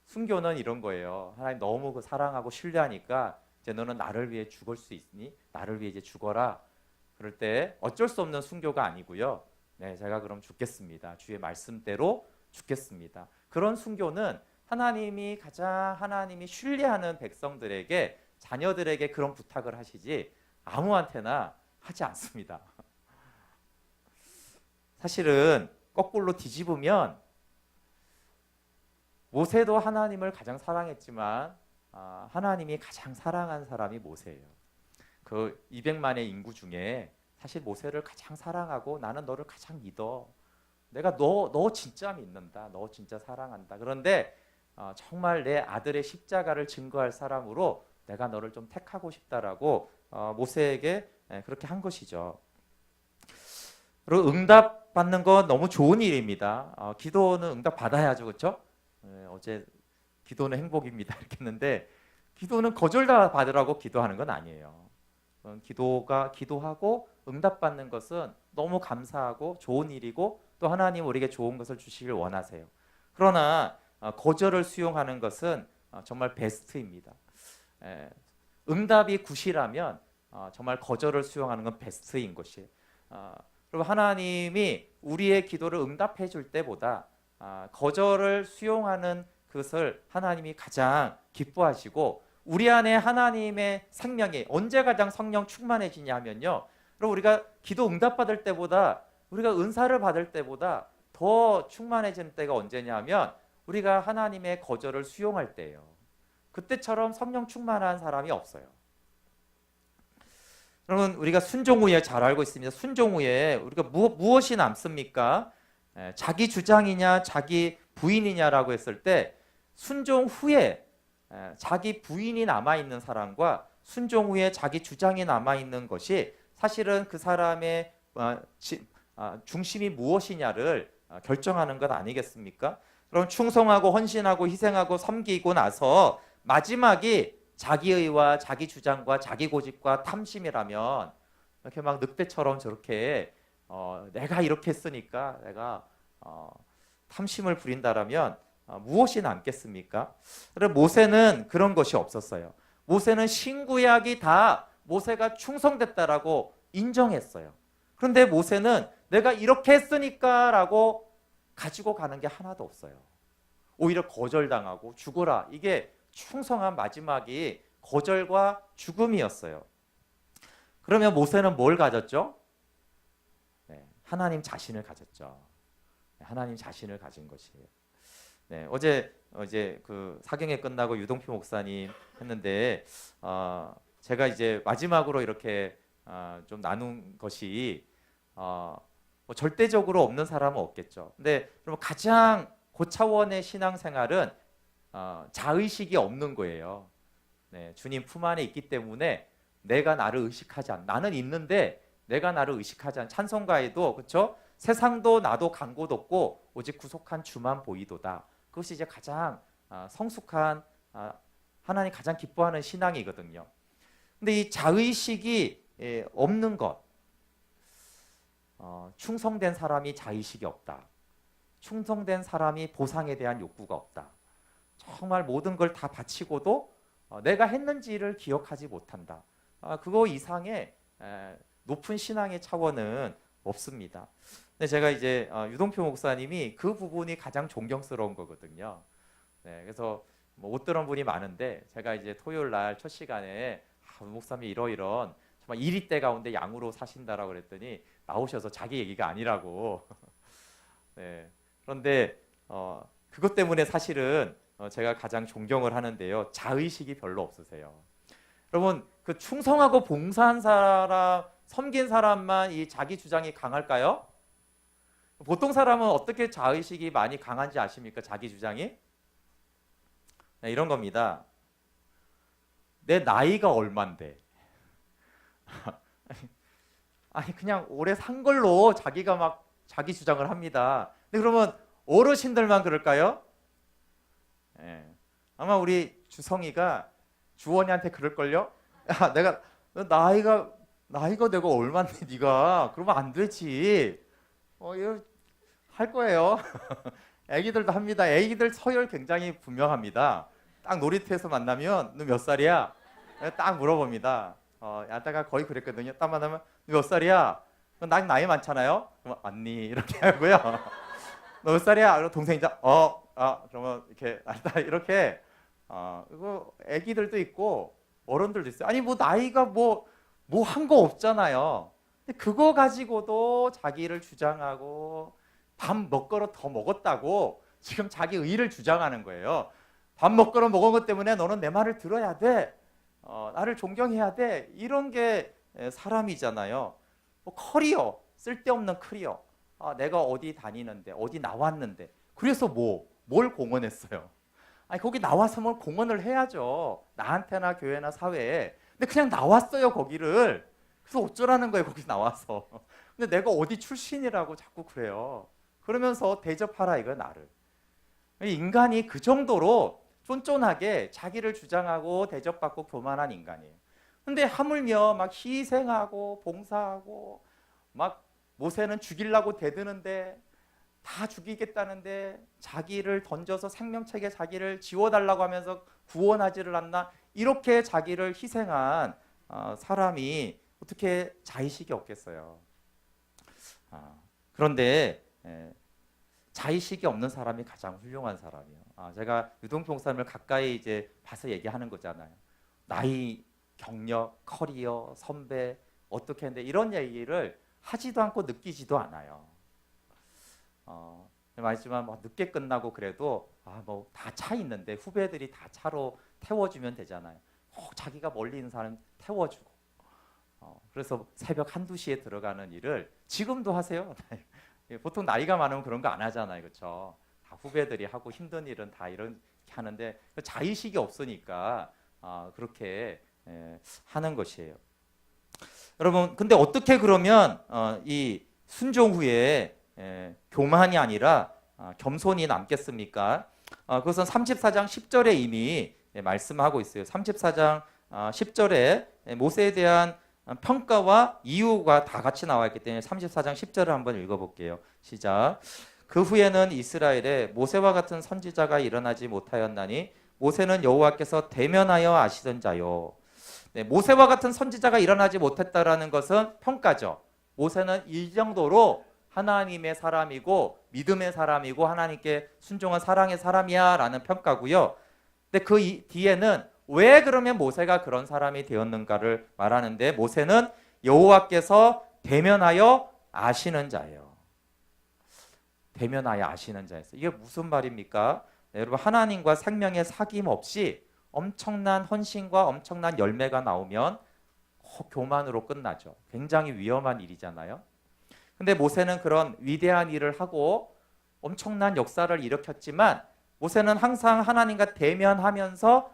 순교는 이런 거예요. 하나님 너무 그 사랑하고 신뢰하니까 이제 너는 나를 위해 죽을 수 있니? 나를 위해 이제 죽어라. 그럴 때 어쩔 수 없는 순교가 아니고요. 네, 제가 그럼 죽겠습니다. 주의 말씀대로 죽겠습니다. 그런 순교는 하나님이 신뢰하는 백성들에게 자녀들에게 그런 부탁을 하시지 아무한테나 하지 않습니다. 사실은 거꾸로 뒤집으면 모세도 하나님을 가장 사랑했지만 하나님이 가장 사랑한 사람이 모세예요. 그 200만의 인구 중에 사실 모세를 가장 사랑하고 나는 너를 가장 믿어. 내가 너 진짜 믿는다. 너 진짜 사랑한다. 그런데 정말 내 아들의 십자가를 증거할 사람으로 내가 너를 좀 택하고 싶다라고 모세에게 그렇게 한 것이죠. 그리고 응답 받는 건 너무 좋은 일입니다. 기도는 응답 받아야죠, 그렇죠? 어제 기도는 행복입니다 이렇게 했는데 기도는 거절 다 받으라고 기도하는 건 아니에요. 기도하고 응답 받는 것은 너무 감사하고 좋은 일이고 또 하나님 우리에게 좋은 것을 주시길 원하세요. 그러나 거절을 수용하는 것은 정말 베스트입니다. 예, 응답이 굿이라면 정말 거절을 수용하는 건 베스트인 것이에요. 그리고 하나님이 우리의 기도를 응답해 줄 때보다 거절을 수용하는 것을 하나님이 가장 기뻐하시고, 우리 안에 하나님의 생명이 언제 가장 성령 충만해지냐 하면요, 그리고 우리가 기도 응답받을 때보다, 우리가 은사를 받을 때보다 더 충만해지는 때가 언제냐 하면 우리가 하나님의 거절을 수용할 때예요. 그때처럼 성령 충만한 사람이 없어요. 여러분, 우리가 순종 후에 잘 알고 있습니다. 순종 후에 우리가 무엇이 남습니까? 자기 주장이냐 자기 부인이냐라고 했을 때, 순종 후에 자기 부인이 남아있는 사람과 순종 후에 자기 주장이 남아있는 것이 사실은 그 사람의 중심이 무엇이냐를 결정하는 것 아니겠습니까? 그럼 충성하고 헌신하고 희생하고 섬기고 나서 마지막이 자기의와 자기 주장과 자기 고집과 탐심이라면, 이렇게 막 늑대처럼 저렇게 내가 이렇게 했으니까 내가 탐심을 부린다라면 무엇이 남겠습니까? 그럼 모세는 그런 것이 없었어요. 모세는 신구약이 다 모세가 충성됐다라고 인정했어요. 그런데 모세는 내가 이렇게 했으니까 라고 가지고 가는 게 하나도 없어요. 오히려 거절당하고 죽어라, 이게 충성한 마지막이 거절과 죽음이었어요. 그러면 모세는 뭘 가졌죠? 네, 하나님 자신을 가졌죠. 하나님 자신을 가진 것이에요. 네, 어제 그 사경회 끝나고 유동표 목사님 했는데 제가 이제 마지막으로 이렇게 좀 나눈 것이 뭐 절대적으로 없는 사람은 없겠죠. 근데 그럼 가장 고차원의 신앙생활은 자의식이 없는 거예요. 네, 주님 품 안에 있기 때문에 내가 나를 의식하지 않. 나는 있는데 내가 나를 의식하지 않. 찬송가에도 그렇죠? 세상도 나도 간 곳 없고 오직 구속한 주만 보이도다. 그것이 이제 가장 성숙한 하나님 가장 기뻐하는 신앙이거든요. 근데 이 자의식이 없는 것, 충성된 사람이 자의식이 없다. 충성된 사람이 보상에 대한 욕구가 없다. 정말 모든 걸 다 바치고도 내가 했는지를 기억하지 못한다. 그거 이상의 높은 신앙의 차원은 없습니다. 근데 제가 이제 유동표 목사님이 그 부분이 가장 존경스러운 거거든요. 네, 그래서 뭐 못 들은 분이 많은데 제가 이제 토요일 날 첫 시간에 목사님이 이러이런 정말 이리때 가운데 양으로 사신다라고 그랬더니 나오셔서 자기 얘기가 아니라고. 네, 그런데 그것 때문에 사실은 제가 가장 존경을 하는데요. 자의식이 별로 없으세요. 여러분, 그 충성하고 봉사한 사람, 섬긴 사람만 이 자기 주장이 강할까요? 보통 사람은 어떻게 자의식이 많이 강한지 아십니까? 자기 주장이? 네, 이런 겁니다. 내 나이가 얼만데? 아니 그냥 오래 산 걸로 자기가 막 자기 주장을 합니다. 근데 그러면 어르신들만 그럴까요? 네. 아마 우리 주성이가 주원이한테 그럴걸요? 야, 나이가 내가 얼만데 네가 그러면 안 되지. 이거 할 거예요. 애기들도 합니다. 애기들 서열 굉장히 분명합니다. 딱 놀이터에서 만나면 너 몇 살이야? 딱 물어봅니다. 야다가 거의 그랬거든요. 딱 만나면 너 몇 살이야? 난 나이 많잖아요. 그러면 언니 이렇게 하고요. 너 몇 살이야? 그리고 동생이 그러면 이렇게 이거 애기들도 있고 어른들도 있어요. 아니 뭐 나이가 뭐 한 거 없잖아요. 근데 그거 가지고도 자기를 주장하고 밥 몇 그릇 더 먹었다고 지금 자기 의의를 주장하는 거예요. 밥 몇 그릇 먹은 것 때문에 너는 내 말을 들어야 돼. 나를 존경해야 돼. 이런 게 사람이잖아요. 뭐 커리어, 쓸데없는 커리어. 내가 어디 다니는데, 어디 나왔는데. 그래서 뭘 공헌했어요? 아니 거기 나와서 뭘 공헌을 해야죠. 나한테나 교회나 사회에. 근데 그냥 나왔어요 거기를. 그래서 어쩌라는 거예요 거기 나와서. 근데 내가 어디 출신이라고 자꾸 그래요. 그러면서 대접하라 이거 나를. 인간이 그 정도로 쫀쫀하게 자기를 주장하고 대접받고 교만한 인간이에요. 근데 하물며 막 희생하고 봉사하고 막 모세는 죽이려고 대드는데 다 죽이겠다는데 자기를 던져서 생명책에 자기를 지워달라고 하면서 구원하지를 않나? 이렇게 자기를 희생한 사람이 어떻게 자의식이 없겠어요? 그런데 자의식이 없는 사람이 가장 훌륭한 사람이에요. 제가 유동표 목사님을 가까이 이제 봐서 얘기하는 거잖아요. 나이, 경력, 커리어, 선배 어떻게 했는데 이런 얘기를 하지도 않고 느끼지도 않아요. 말했지만 뭐 늦게 끝나고 그래도 뭐 다 차 있는데 후배들이 다 차로 태워주면 되잖아요. 자기가 멀리 있는 사람 태워주고 그래서 새벽 1, 2시에 들어가는 일을 지금도 하세요. 보통 나이가 많으면 그런 거 안 하잖아요. 그렇죠? 다 후배들이 하고 힘든 일은 다 이렇게 하는데 자의식이 없으니까 그렇게 하는 것이에요. 여러분 근데 어떻게 그러면 이 순종 후에 교만이 아니라 겸손이 남겠습니까? 그것은 34장 10절에 이미 말씀하고 있어요. 34장 10절에 모세에 대한 평가와 이유가 다 같이 나와 있기 때문에 34장 10절을 한번 읽어볼게요. 시작. 그 후에는 이스라엘에 모세와 같은 선지자가 일어나지 못하였나니 모세는 여호와께서 대면하여 아시던 자요. 모세와 같은 선지자가 일어나지 못했다라는 것은 평가죠. 모세는 이 정도로 하나님의 사람이고 믿음의 사람이고 하나님께 순종한 사랑의 사람이야 라는 평가고요. 근데 그 뒤에는 왜 그러면 모세가 그런 사람이 되었는가를 말하는데 모세는 여호와께서 대면하여 아시는 자예요. 대면하여 아시는 자였어요. 이게 무슨 말입니까? 여러분 하나님과 생명의 사귐 없이 엄청난 헌신과 엄청난 열매가 나오면 교만으로 끝나죠. 굉장히 위험한 일이잖아요. 근데 모세는 그런 위대한 일을 하고 엄청난 역사를 일으켰지만 모세는 항상 하나님과 대면하면서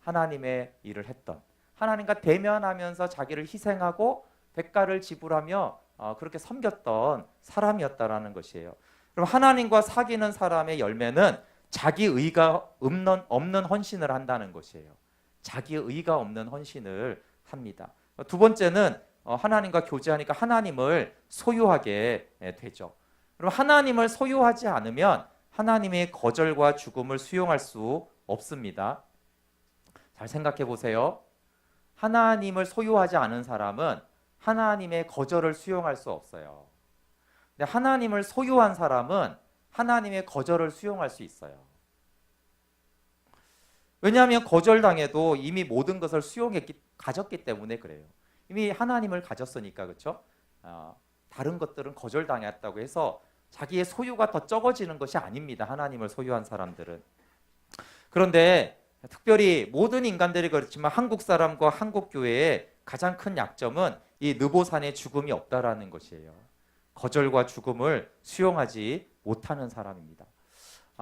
하나님의 일을 했던, 하나님과 대면하면서 자기를 희생하고 대가를 지불하며 그렇게 섬겼던 사람이었다라는 것이에요. 그럼 하나님과 사귀는 사람의 열매는 자기 의가 없는 헌신을 한다는 것이에요. 자기 의가 없는 헌신을 합니다. 두 번째는 하나님과 교제하니까 하나님을 소유하게 되죠. 그럼 하나님을 소유하지 않으면 하나님의 거절과 죽음을 수용할 수 없습니다. 잘 생각해 보세요. 하나님을 소유하지 않은 사람은 하나님의 거절을 수용할 수 없어요. 근데 하나님을 소유한 사람은 하나님의 거절을 수용할 수 있어요. 왜냐하면 거절당해도 이미 모든 것을 가졌기 때문에 그래요. 이미 하나님을 가졌으니까 그렇죠? 다른 것들은 거절당했다고 해서 자기의 소유가 더 적어지는 것이 아닙니다. 하나님을 소유한 사람들은. 그런데 특별히 모든 인간들이 그렇지만 한국 사람과 한국 교회의 가장 큰 약점은 이 느보산의 죽음이 없다라는 것이에요. 거절과 죽음을 수용하지 못하는 사람입니다.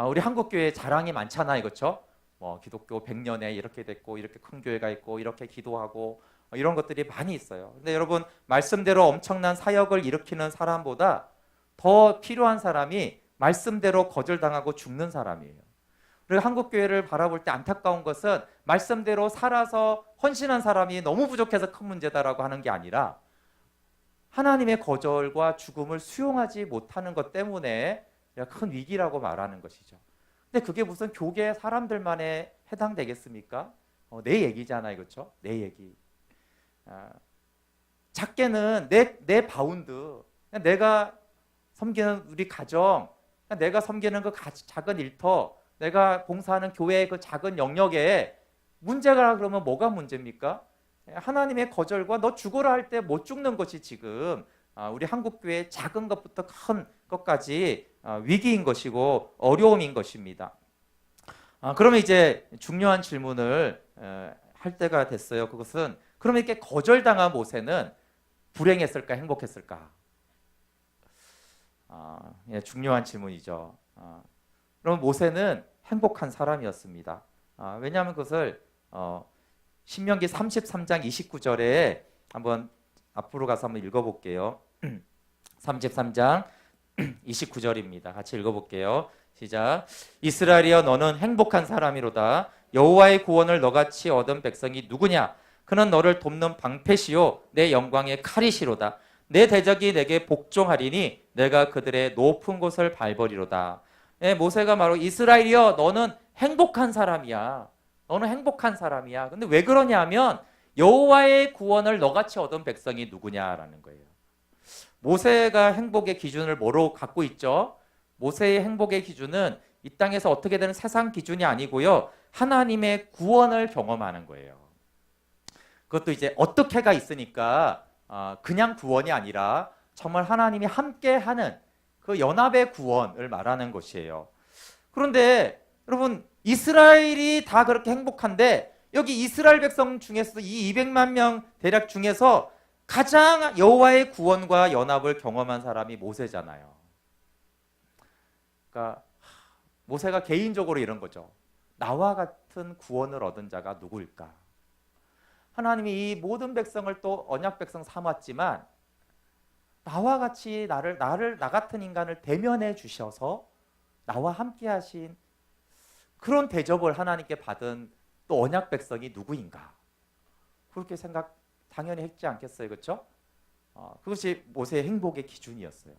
우리 한국 교회 자랑이 많잖아요, 그렇죠? 뭐 기독교 100년에 이렇게 됐고 이렇게 큰 교회가 있고 이렇게 기도하고 이런 것들이 많이 있어요. 근데 여러분 말씀대로 엄청난 사역을 일으키는 사람보다 더 필요한 사람이 말씀대로 거절당하고 죽는 사람이에요. 그리고 한국 교회를 바라볼 때 안타까운 것은 말씀대로 살아서 헌신한 사람이 너무 부족해서 큰 문제다라고 하는 게 아니라 하나님의 거절과 죽음을 수용하지 못하는 것 때문에 큰 위기라고 말하는 것이죠. 근데 그게 무슨 교계 사람들만에 해당되겠습니까? 내 얘기잖아요, 그렇죠? 내 얘기. 작게는 내 바운드, 내가 섬기는 우리 가정, 내가 섬기는 그 작은 일터, 내가 봉사하는 교회의 그 작은 영역에 문제가 그러면 뭐가 문제입니까? 하나님의 거절과 너 죽어라 할 때 못 죽는 것이 지금 우리 한국교회의 작은 것부터 큰 것까지 위기인 것이고 어려움인 것입니다. 그러면 이제 중요한 질문을 할 때가 됐어요. 그것은 그러면 이렇게 거절당한 모세는 불행했을까 행복했을까? 중요한 질문이죠. 그럼 모세는 행복한 사람이었습니다. 왜냐하면 그것을 신명기 33장 29절에 한번 앞으로 가서 한번 읽어볼게요. 33장 29절입니다. 같이 읽어볼게요. 시작. 이스라엘이여 너는 행복한 사람이로다. 여호와의 구원을 너같이 얻은 백성이 누구냐? 그는 너를 돕는 방패시요 내 영광의 칼이시로다. 내 대적이 내게 복종하리니 내가 그들의 높은 곳을 밟으리로다. 모세가 바로 이스라엘이여 너는 행복한 사람이야. 너는 행복한 사람이야. 근데 왜 그러냐면 여호와의 구원을 너같이 얻은 백성이 누구냐라는 거예요. 모세가 행복의 기준을 뭐로 갖고 있죠? 모세의 행복의 기준은 이 땅에서 어떻게 되는 세상 기준이 아니고요. 하나님의 구원을 경험하는 거예요. 그것도 이제 어떻게가 있으니까 그냥 구원이 아니라 정말 하나님이 함께하는 그 연합의 구원을 말하는 것이에요. 그런데 여러분 이스라엘이 다 그렇게 행복한데 여기 이스라엘 백성 중에서도 이 200만 명 대략 중에서 가장 여호와의 구원과 연합을 경험한 사람이 모세잖아요. 그러니까 모세가 개인적으로 이런 거죠. 나와 같은 구원을 얻은 자가 누구일까? 하나님이 이 모든 백성을 또 언약 백성 삼았지만 나와 같이 나 같은 인간을 대면해 주셔서 나와 함께 하신 그런 대접을 하나님께 받은 또 언약 백성이 누구인가? 그렇게 생각 당연히 했지 않겠어요, 그렇죠? 그것이 모세의 행복의 기준이었어요.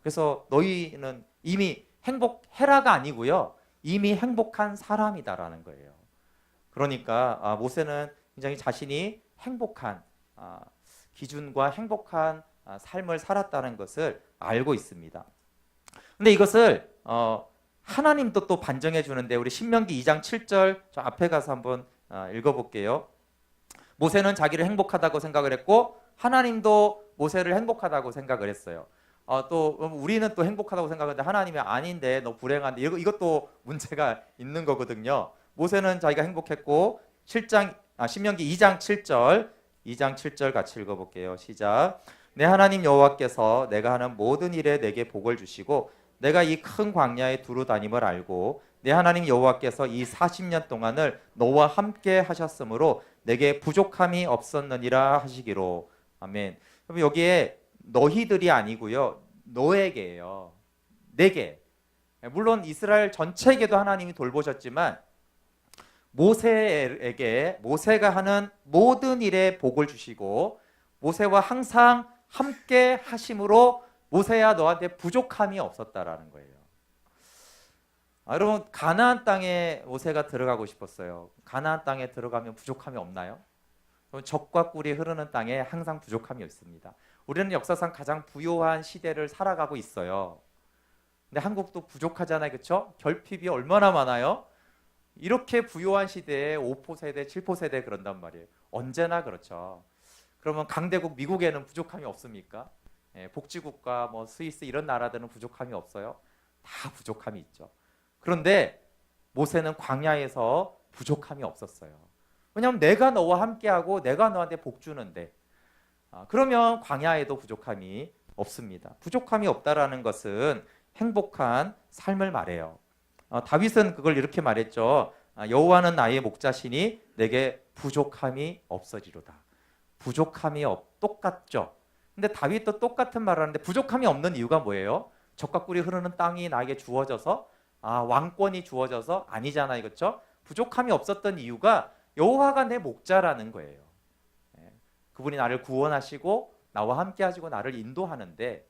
그래서 너희는 이미 행복해라가 아니고요, 이미 행복한 사람이다라는 거예요. 그러니까 모세는 굉장히 자신이 행복한 기준과 행복한 삶을 살았다는 것을 알고 있습니다. 근데 이것을 하나님도 또 반증해 주는데 우리 신명기 2장 7절 저 앞에 가서 한번 읽어볼게요. 모세는 자기를 행복하다고 생각을 했고 하나님도 모세를 행복하다고 생각을 했어요. 또 우리는 또 행복하다고 생각하는데 하나님이 아닌데 너 불행한데 이것도 문제가 있는 거거든요. 모세는 자기가 행복했고 신명기 2장 7절 같이 읽어볼게요. 시작. 내 하나님 여호와께서 내가 하는 모든 일에 내게 복을 주시고 내가 이 큰 광야에 두루 다님을 알고 내 하나님 여호와께서 이 40년 동안을 너와 함께 하셨으므로 내게 부족함이 없었느니라 하시기로. 아멘. 그럼 여기에 너희들이 아니고요, 너에게예요. 내게. 물론 이스라엘 전체에게도 하나님이 돌보셨지만 모세가 하는 모든 일에 복을 주시고 모세와 항상 함께 하심으로 모세야 너한테 부족함이 없었다라는 거예요. 여러분 가나안 땅에 모세가 들어가고 싶었어요. 가나안 땅에 들어가면 부족함이 없나요? 젖과 꿀이 흐르는 땅에 항상 부족함이 있습니다. 우리는 역사상 가장 부유한 시대를 살아가고 있어요. 근데 한국도 부족하잖아요, 그렇죠? 결핍이 얼마나 많아요? 이렇게 부유한 시대에 5포 세대, 7포 세대 그런단 말이에요. 언제나 그렇죠. 그러면 강대국 미국에는 부족함이 없습니까? 복지국가 뭐 스위스 이런 나라들은 부족함이 없어요? 다 부족함이 있죠. 그런데 모세는 광야에서 부족함이 없었어요. 왜냐하면 내가 너와 함께하고 내가 너한테 복 주는데 그러면 광야에도 부족함이 없습니다. 부족함이 없다라는 것은 행복한 삶을 말해요. 다윗은 그걸 이렇게 말했죠. 여호와는 나의 목자시니 내게 부족함이 없으리로다. 부족함이 똑같죠. 근데 다윗도 똑같은 말을 하는데 부족함이 없는 이유가 뭐예요? 젖과 꿀이 흐르는 땅이 나에게 주어져서 왕권이 주어져서 아니잖아요, 그렇죠? 부족함이 없었던 이유가 여호와가 내 목자라는 거예요. 그분이 나를 구원하시고 나와 함께 하시고 나를 인도하는데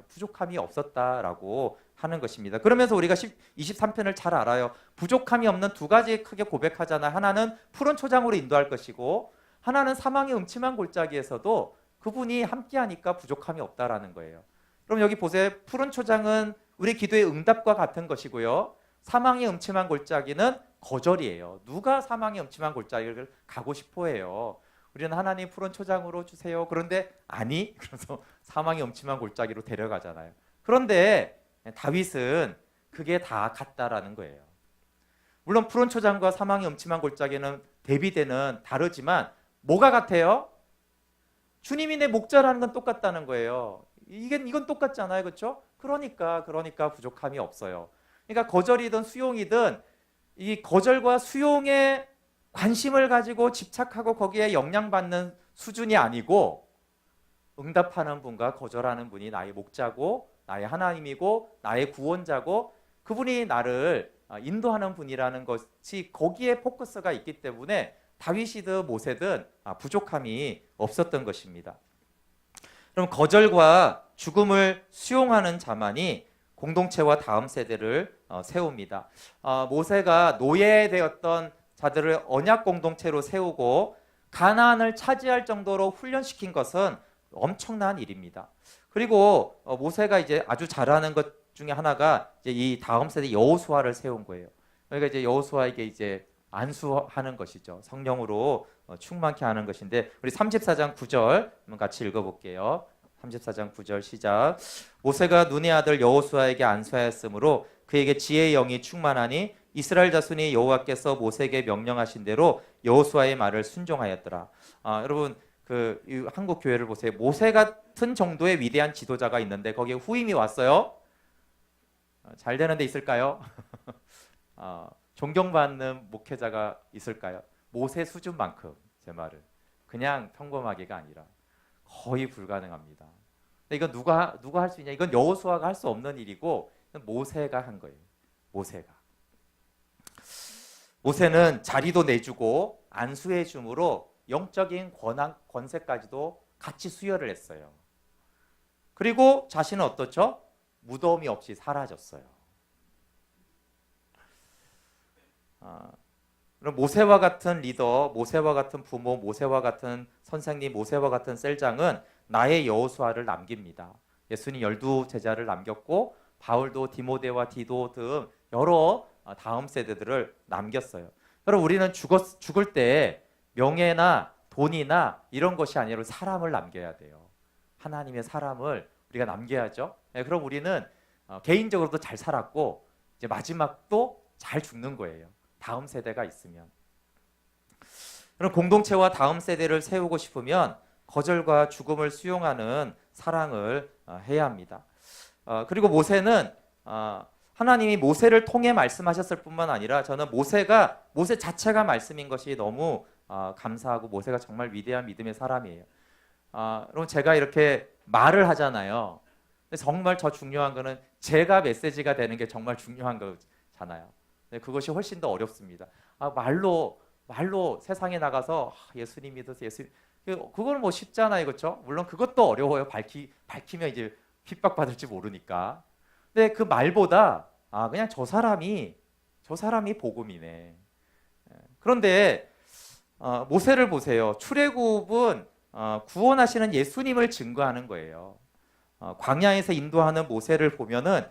부족함이 없었다라고 하는 것입니다. 그러면서 우리가 23편을 잘 알아요. 부족함이 없는 두 가지 크게 고백하잖아요. 하나는 푸른 초장으로 인도할 것이고 하나는 사망의 음침한 골짜기에서도 그분이 함께하니까 부족함이 없다라는 거예요. 그럼 여기 보세요. 푸른 초장은 우리 기도의 응답과 같은 것이고요. 사망의 음침한 골짜기는 거절이에요. 누가 사망의 음침한 골짜기를 가고 싶어해요? 우리는 하나님 푸른 초장으로 주세요. 그런데 아니, 그래서 사망의 음침한 골짜기로 데려가잖아요. 그런데 다윗은 그게 다 같다라는 거예요. 물론 푸른 초장과 사망의 음침한 골짜기는 대비되는 다르지만 뭐가 같아요? 주님이 내 목자라는 건 똑같다는 거예요. 이건 똑같잖아요, 그렇죠? 그러니까 부족함이 없어요. 그러니까 거절이든 수용이든 이 거절과 수용에 관심을 가지고 집착하고 거기에 영향받는 수준이 아니고 응답하는 분과 거절하는 분이 나의 목자고 나의 하나님이고 나의 구원자고 그분이 나를 인도하는 분이라는 것이 거기에 포커스가 있기 때문에 다윗이든 모세든 부족함이 없었던 것입니다. 그럼 거절과 죽음을 수용하는 자만이 공동체와 다음 세대를 세웁니다. 모세가 노예되었던 자들을 언약 공동체로 세우고 가나안을 차지할 정도로 훈련시킨 것은 엄청난 일입니다. 그리고 모세가 이제 아주 잘하는 것 중에 하나가 이제 이 다음 세대 여호수아를 세운 거예요. 그러니까 이제 여호수아에게 이제 안수하는 것이죠. 성령으로 충만케 하는 것인데, 우리 34장 9절 한번 같이 읽어볼게요. 34장 9절 시작. 모세가 눈의 아들 여호수아에게 안수하였으므로 그에게 지혜의 영이 충만하니 이스라엘 자손이 여호와께서 모세에게 명령하신 대로 여호수아의 말을 순종하였더라. 여러분 이 한국 교회를 보세요. 모세 같은 정도의 위대한 지도자가 있는데 거기에 후임이 왔어요. 잘 되는 데 있을까요? 존경받는 목회자가 있을까요? 모세 수준만큼, 제 말은 그냥 평범하게가 아니라 거의 불가능합니다. 근데 이건 누가 할 수 있냐? 이건 여호수아가 할 수 없는 일이고 모세가 한 거예요. 모세는 자리도 내주고 안수해 줌으로 영적인 권세까지도 같이 수여를 했어요. 그리고 자신은 어떻죠? 무덤이 없이 사라졌어요. 그럼 모세와 같은 리더, 모세와 같은 부모, 모세와 같은 선생님, 모세와 같은 셀장은 나의 여호수아를 남깁니다. 예수님 12제자를 남겼고 바울도 디모데와 디도 등 여러 다음 세대들을 남겼어요. 여러분 우리는 죽을 때 명예나 돈이나 이런 것이 아니라 사람을 남겨야 돼요. 하나님의 사람을 우리가 남겨야죠. 그럼 우리는 개인적으로도 잘 살았고 이제 마지막도 잘 죽는 거예요. 다음 세대가 있으면. 그럼 공동체와 다음 세대를 세우고 싶으면 거절과 죽음을 수용하는 사랑을 해야 합니다. 그리고 모세는 하나님이 모세를 통해 말씀하셨을 뿐만 아니라 저는 모세 자체가 말씀인 것이 너무 감사하고 모세가 정말 위대한 믿음의 사람이에요. 여러분 제가 이렇게 말을 하잖아요. 근데 정말 더 중요한 거는 제가 메시지가 되는 게 정말 중요한 거잖아요. 그것이 훨씬 더 어렵습니다. 말로 세상에 나가서 예수님 믿어서 예수님, 그건 뭐 쉽잖아요, 그렇죠? 물론 그것도 어려워요. 밝히면 이제 핍박받을지 모르니까. 근데 그 말보다 그냥 저 사람이 복음이네. 그런데 모세를 보세요. 출애굽은 구원하시는 예수님을 증거하는 거예요. 광야에서 인도하는 모세를 보면은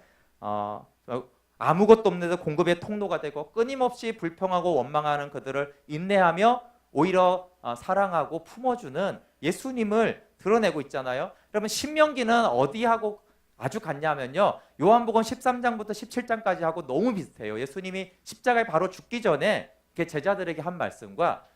아무것도 없는데도 공급의 통로가 되고 끊임없이 불평하고 원망하는 그들을 인내하며 오히려 사랑하고 품어주는 예수님을 드러내고 있잖아요. 여러분 신명기는 어디하고 아주 같냐면요. 요한복음 13장부터 17장까지 하고 너무 비슷해요. 예수님이 십자가에 바로 죽기 전에 제자들에게 한 말씀과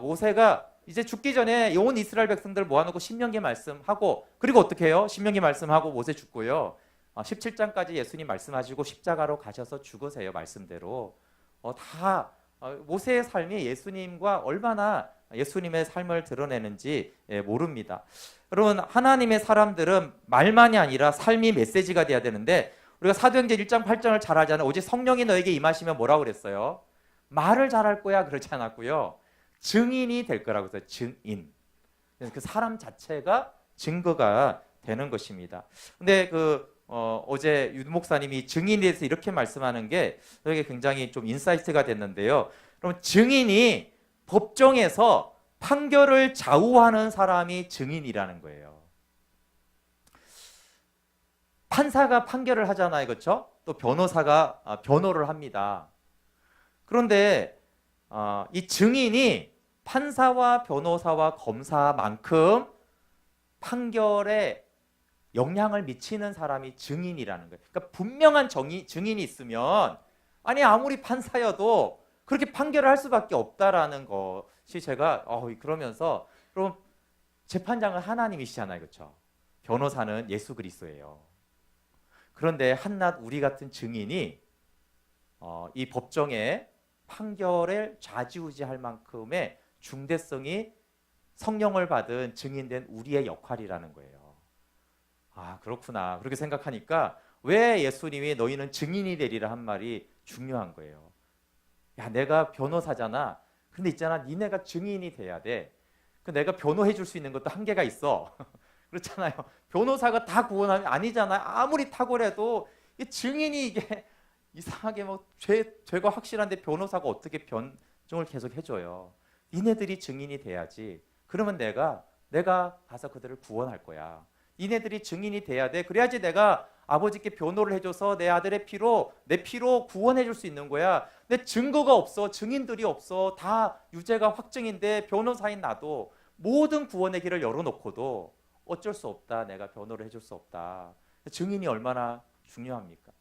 모세가 이제 죽기 전에 온 이스라엘 백성들 모아놓고 신명기 말씀하고 그리고 어떻게 해요? 신명기 말씀하고 모세 죽고요. 17장까지 예수님 말씀하시고 십자가로 가셔서 죽으세요. 말씀대로. 다 모세의 삶이 예수님과 얼마나 예수님의 삶을 드러내는지 모릅니다. 여러분 하나님의 사람들은 말만이 아니라 삶이 메시지가 돼야 되는데 우리가 사도행전 1장 8장을 잘 하잖아요. 오직 성령이 너에게 임하시면 뭐라고 그랬어요? 말을 잘할 거야 그러지 않았고요. 증인이 될 거라고 했어요. 증인. 그 사람 자체가 증거가 되는 것입니다. 근데 어제 유 목사님이 증인에 대해서 이렇게 말씀하는 게 저에게 굉장히 좀 인사이트가 됐는데요. 그럼 증인이 법정에서 판결을 좌우하는 사람이 증인이라는 거예요. 판사가 판결을 하잖아요. 그렇죠? 또 변호사가 변호를 합니다. 그런데 이 증인이 판사와 변호사와 검사만큼 판결에 영향을 미치는 사람이 증인이라는 거예요. 그러니까 분명한 증인이 있으면 아무리 판사여도 그렇게 판결을 할 수밖에 없다라는 것이 제가 그러면서 그럼 재판장은 하나님이시잖아요. 그렇죠? 변호사는 예수 그리스도예요. 그런데 한낱 우리 같은 증인이 이 법정에 판결을 좌지우지할 만큼의 중대성이 성령을 받은 증인된 우리의 역할이라는 거예요. 그렇구나. 그렇게 생각하니까 왜 예수님이 너희는 증인이 되리라 한 말이 중요한 거예요. 야, 내가 변호사잖아. 근데 있잖아, 니네가 증인이 돼야 돼. 내가 변호해 줄 수 있는 것도 한계가 있어. 그렇잖아요. 변호사가 다 구원하면 아니잖아요. 아무리 탁월해도 이 증인이 이게 이상하게 뭐 죄가 확실한데 변호사가 어떻게 걱정을 계속 해줘요. 니네들이 증인이 돼야지. 그러면 내가 가서 그들을 구원할 거야. 니네들이 증인이 돼야 돼. 그래야지 내가 아버지께 변호를 해줘서 내 아들의 피로, 내 피로 구원해 줄 수 있는 거야. 근데 증거가 없어. 증인들이 없어. 다 유죄가 확정인데 변호사인 나도 모든 구원의 길을 열어놓고도 어쩔 수 없다. 내가 변호를 해줄 수 없다. 증인이 얼마나 중요합니까?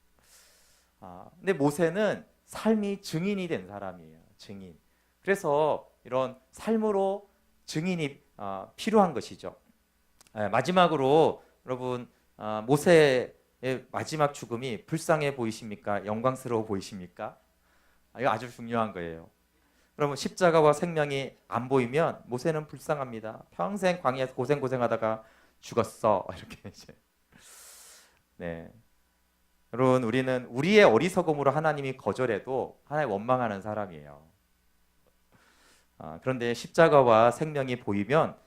근데 모세는 삶이 증인이 된 사람이에요. 증인. 그래서 이런 삶으로 증인이 필요한 것이죠. 마지막으로 여러분, 모세의 마지막 죽음이 불쌍해 보이십니까? 영광스러워 보이십니까? 이거 아주 중요한 거예요. 여러분, 십자가와 생명이 안 보이면 모세는 불쌍합니다. 평생 광야에서 고생하다가 죽었어. 이렇게 이제. 네. 여러분, 우리는 우리의 어리석음으로 하나님이 거절해도 하나님 원망하는 사람이에요. 그런데 십자가와 생명이 보이면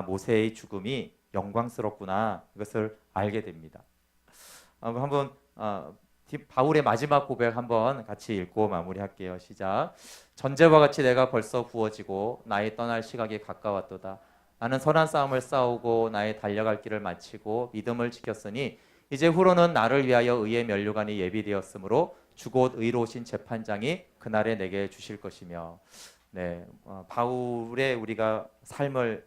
모세의 죽음이 영광스럽구나, 이것을 알게 됩니다. 한번 바울의 마지막 고백 한번 같이 읽고 마무리할게요. 시작. 전제와 같이 내가 벌써 구워지고 나의 떠날 시각이 가까웠도다. 나는 선한 싸움을 싸우고 나의 달려갈 길을 마치고 믿음을 지켰으니 이제 후로는 나를 위하여 의의 면류관이 예비되었으므로 주곧 의로우신 재판장이 그날에 내게 주실 것이며. 네, 바울의 우리가 삶을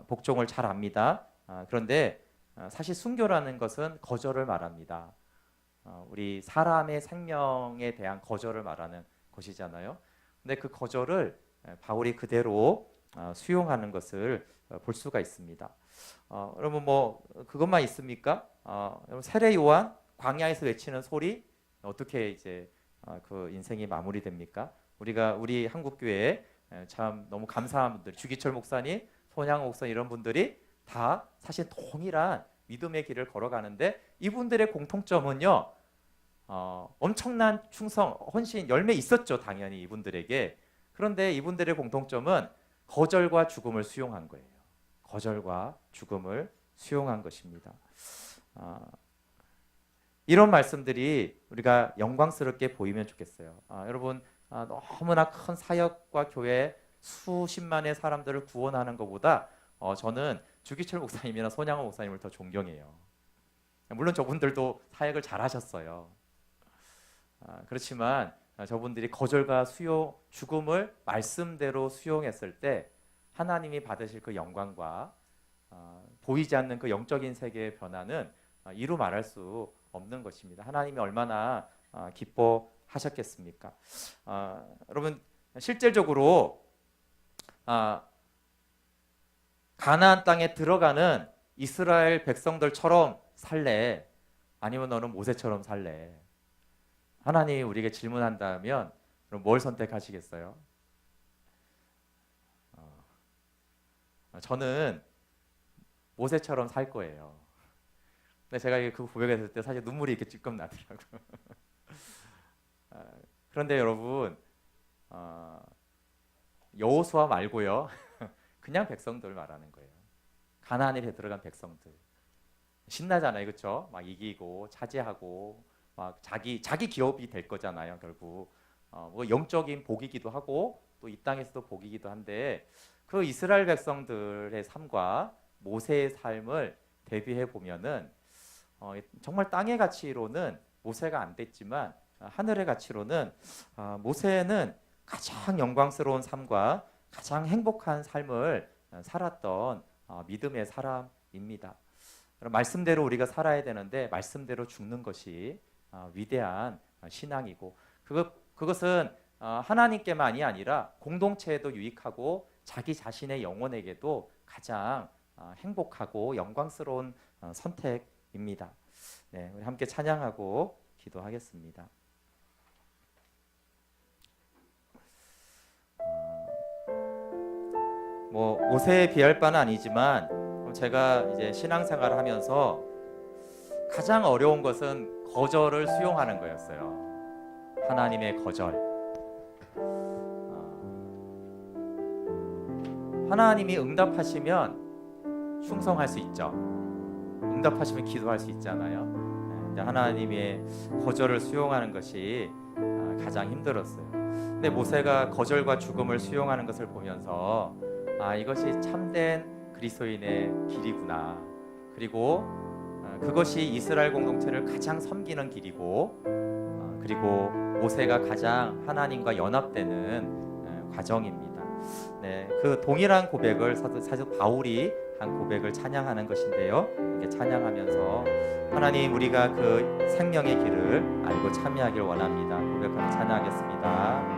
복종을 잘 압니다. 그런데 사실 순교라는 것은 거절을 말합니다. 우리 사람의 생명에 대한 거절을 말하는 것이잖아요. 근데 그 거절을 바울이 그대로 수용하는 것을 볼 수가 있습니다. 여러분, 뭐 그것만 있습니까? 여러분, 세례 요한 광야에서 외치는 소리, 어떻게 이제 그 인생이 마무리됩니까? 우리 한국 교회에 참 너무 감사한 분들, 주기철 목사님, 손양 목사님, 이런 분들이 다 사실 동일한 믿음의 길을 걸어가는데, 이분들의 공통점은요, 엄청난 충성, 헌신, 열매 있었죠, 당연히 이분들에게. 그런데 이분들의 공통점은 거절과 죽음을 수용한 거예요. 거절과 죽음을 수용한 것입니다. 이런 말씀들이 우리가 영광스럽게 보이면 좋겠어요. 여러분, 너무나 큰 사역과 교회 수십만의 사람들을 구원하는 것보다 저는 주기철 목사님이나 손양호 목사님을 더 존경해요. 물론 저분들도 사역을 잘하셨어요. 그렇지만 저분들이 거절과 죽음을 말씀대로 수용했을 때 하나님이 받으실 그 영광과 보이지 않는 그 영적인 세계의 변화는 이루 말할 수 없는 것입니다. 하나님이 얼마나 기뻐하셨겠습니까? 여러분, 실질적으로 가나안 땅에 들어가는 이스라엘 백성들처럼 살래? 아니면 너는 모세처럼 살래? 하나님이 우리에게 질문한다면 그럼 뭘 선택하시겠어요? 저는 모세처럼 살 거예요. 근데 제가 그 고백했을 때 사실 눈물이 이렇게 찔끔 나더라고요. 그런데 여러분, 여호수아 말고요, 그냥 백성들 말하는 거예요. 가나안에 들어간 백성들 신나잖아요, 그렇죠? 막 이기고 차지하고 막 자기 기업이 될 거잖아요, 결국. 뭐 영적인 복이기도 하고 또 이 땅에서도 복이기도 한데, 그 이스라엘 백성들의 삶과 모세의 삶을 대비해 보면은 정말 땅의 가치로는 모세가 안 됐지만 하늘의 가치로는 모세는 가장 영광스러운 삶과 가장 행복한 삶을 살았던 믿음의 사람입니다. 말씀대로 우리가 살아야 되는데 말씀대로 죽는 것이 위대한 신앙이고, 그것은 하나님께만이 아니라 공동체에도 유익하고 자기 자신의 영혼에게도 가장 행복하고 영광스러운 선택입니다. 네, 우리 함께 찬양하고 기도하겠습니다. 뭐 모세에 비할 바는 아니지만 제가 이제 신앙생활을 하면서 가장 어려운 것은 거절을 수용하는 거였어요. 하나님의 거절. 하나님이 응답하시면 충성할 수 있죠. 응답하시면 기도할 수 있잖아요. 근데 하나님의 거절을 수용하는 것이 가장 힘들었어요. 근데 그때 모세가 거절과 죽음을 수용하는 것을 보면서 이것이 참된 그리스도인의 길이구나. 그리고 그것이 이스라엘 공동체를 가장 섬기는 길이고 그리고 모세가 가장 하나님과 연합되는 과정입니다. 네, 그 동일한 고백을 사도 바울이 한 고백을 찬양하는 것인데요. 이렇게 찬양하면서 하나님 우리가 그 생명의 길을 알고 참여하길 원합니다. 고백하며 찬양하겠습니다.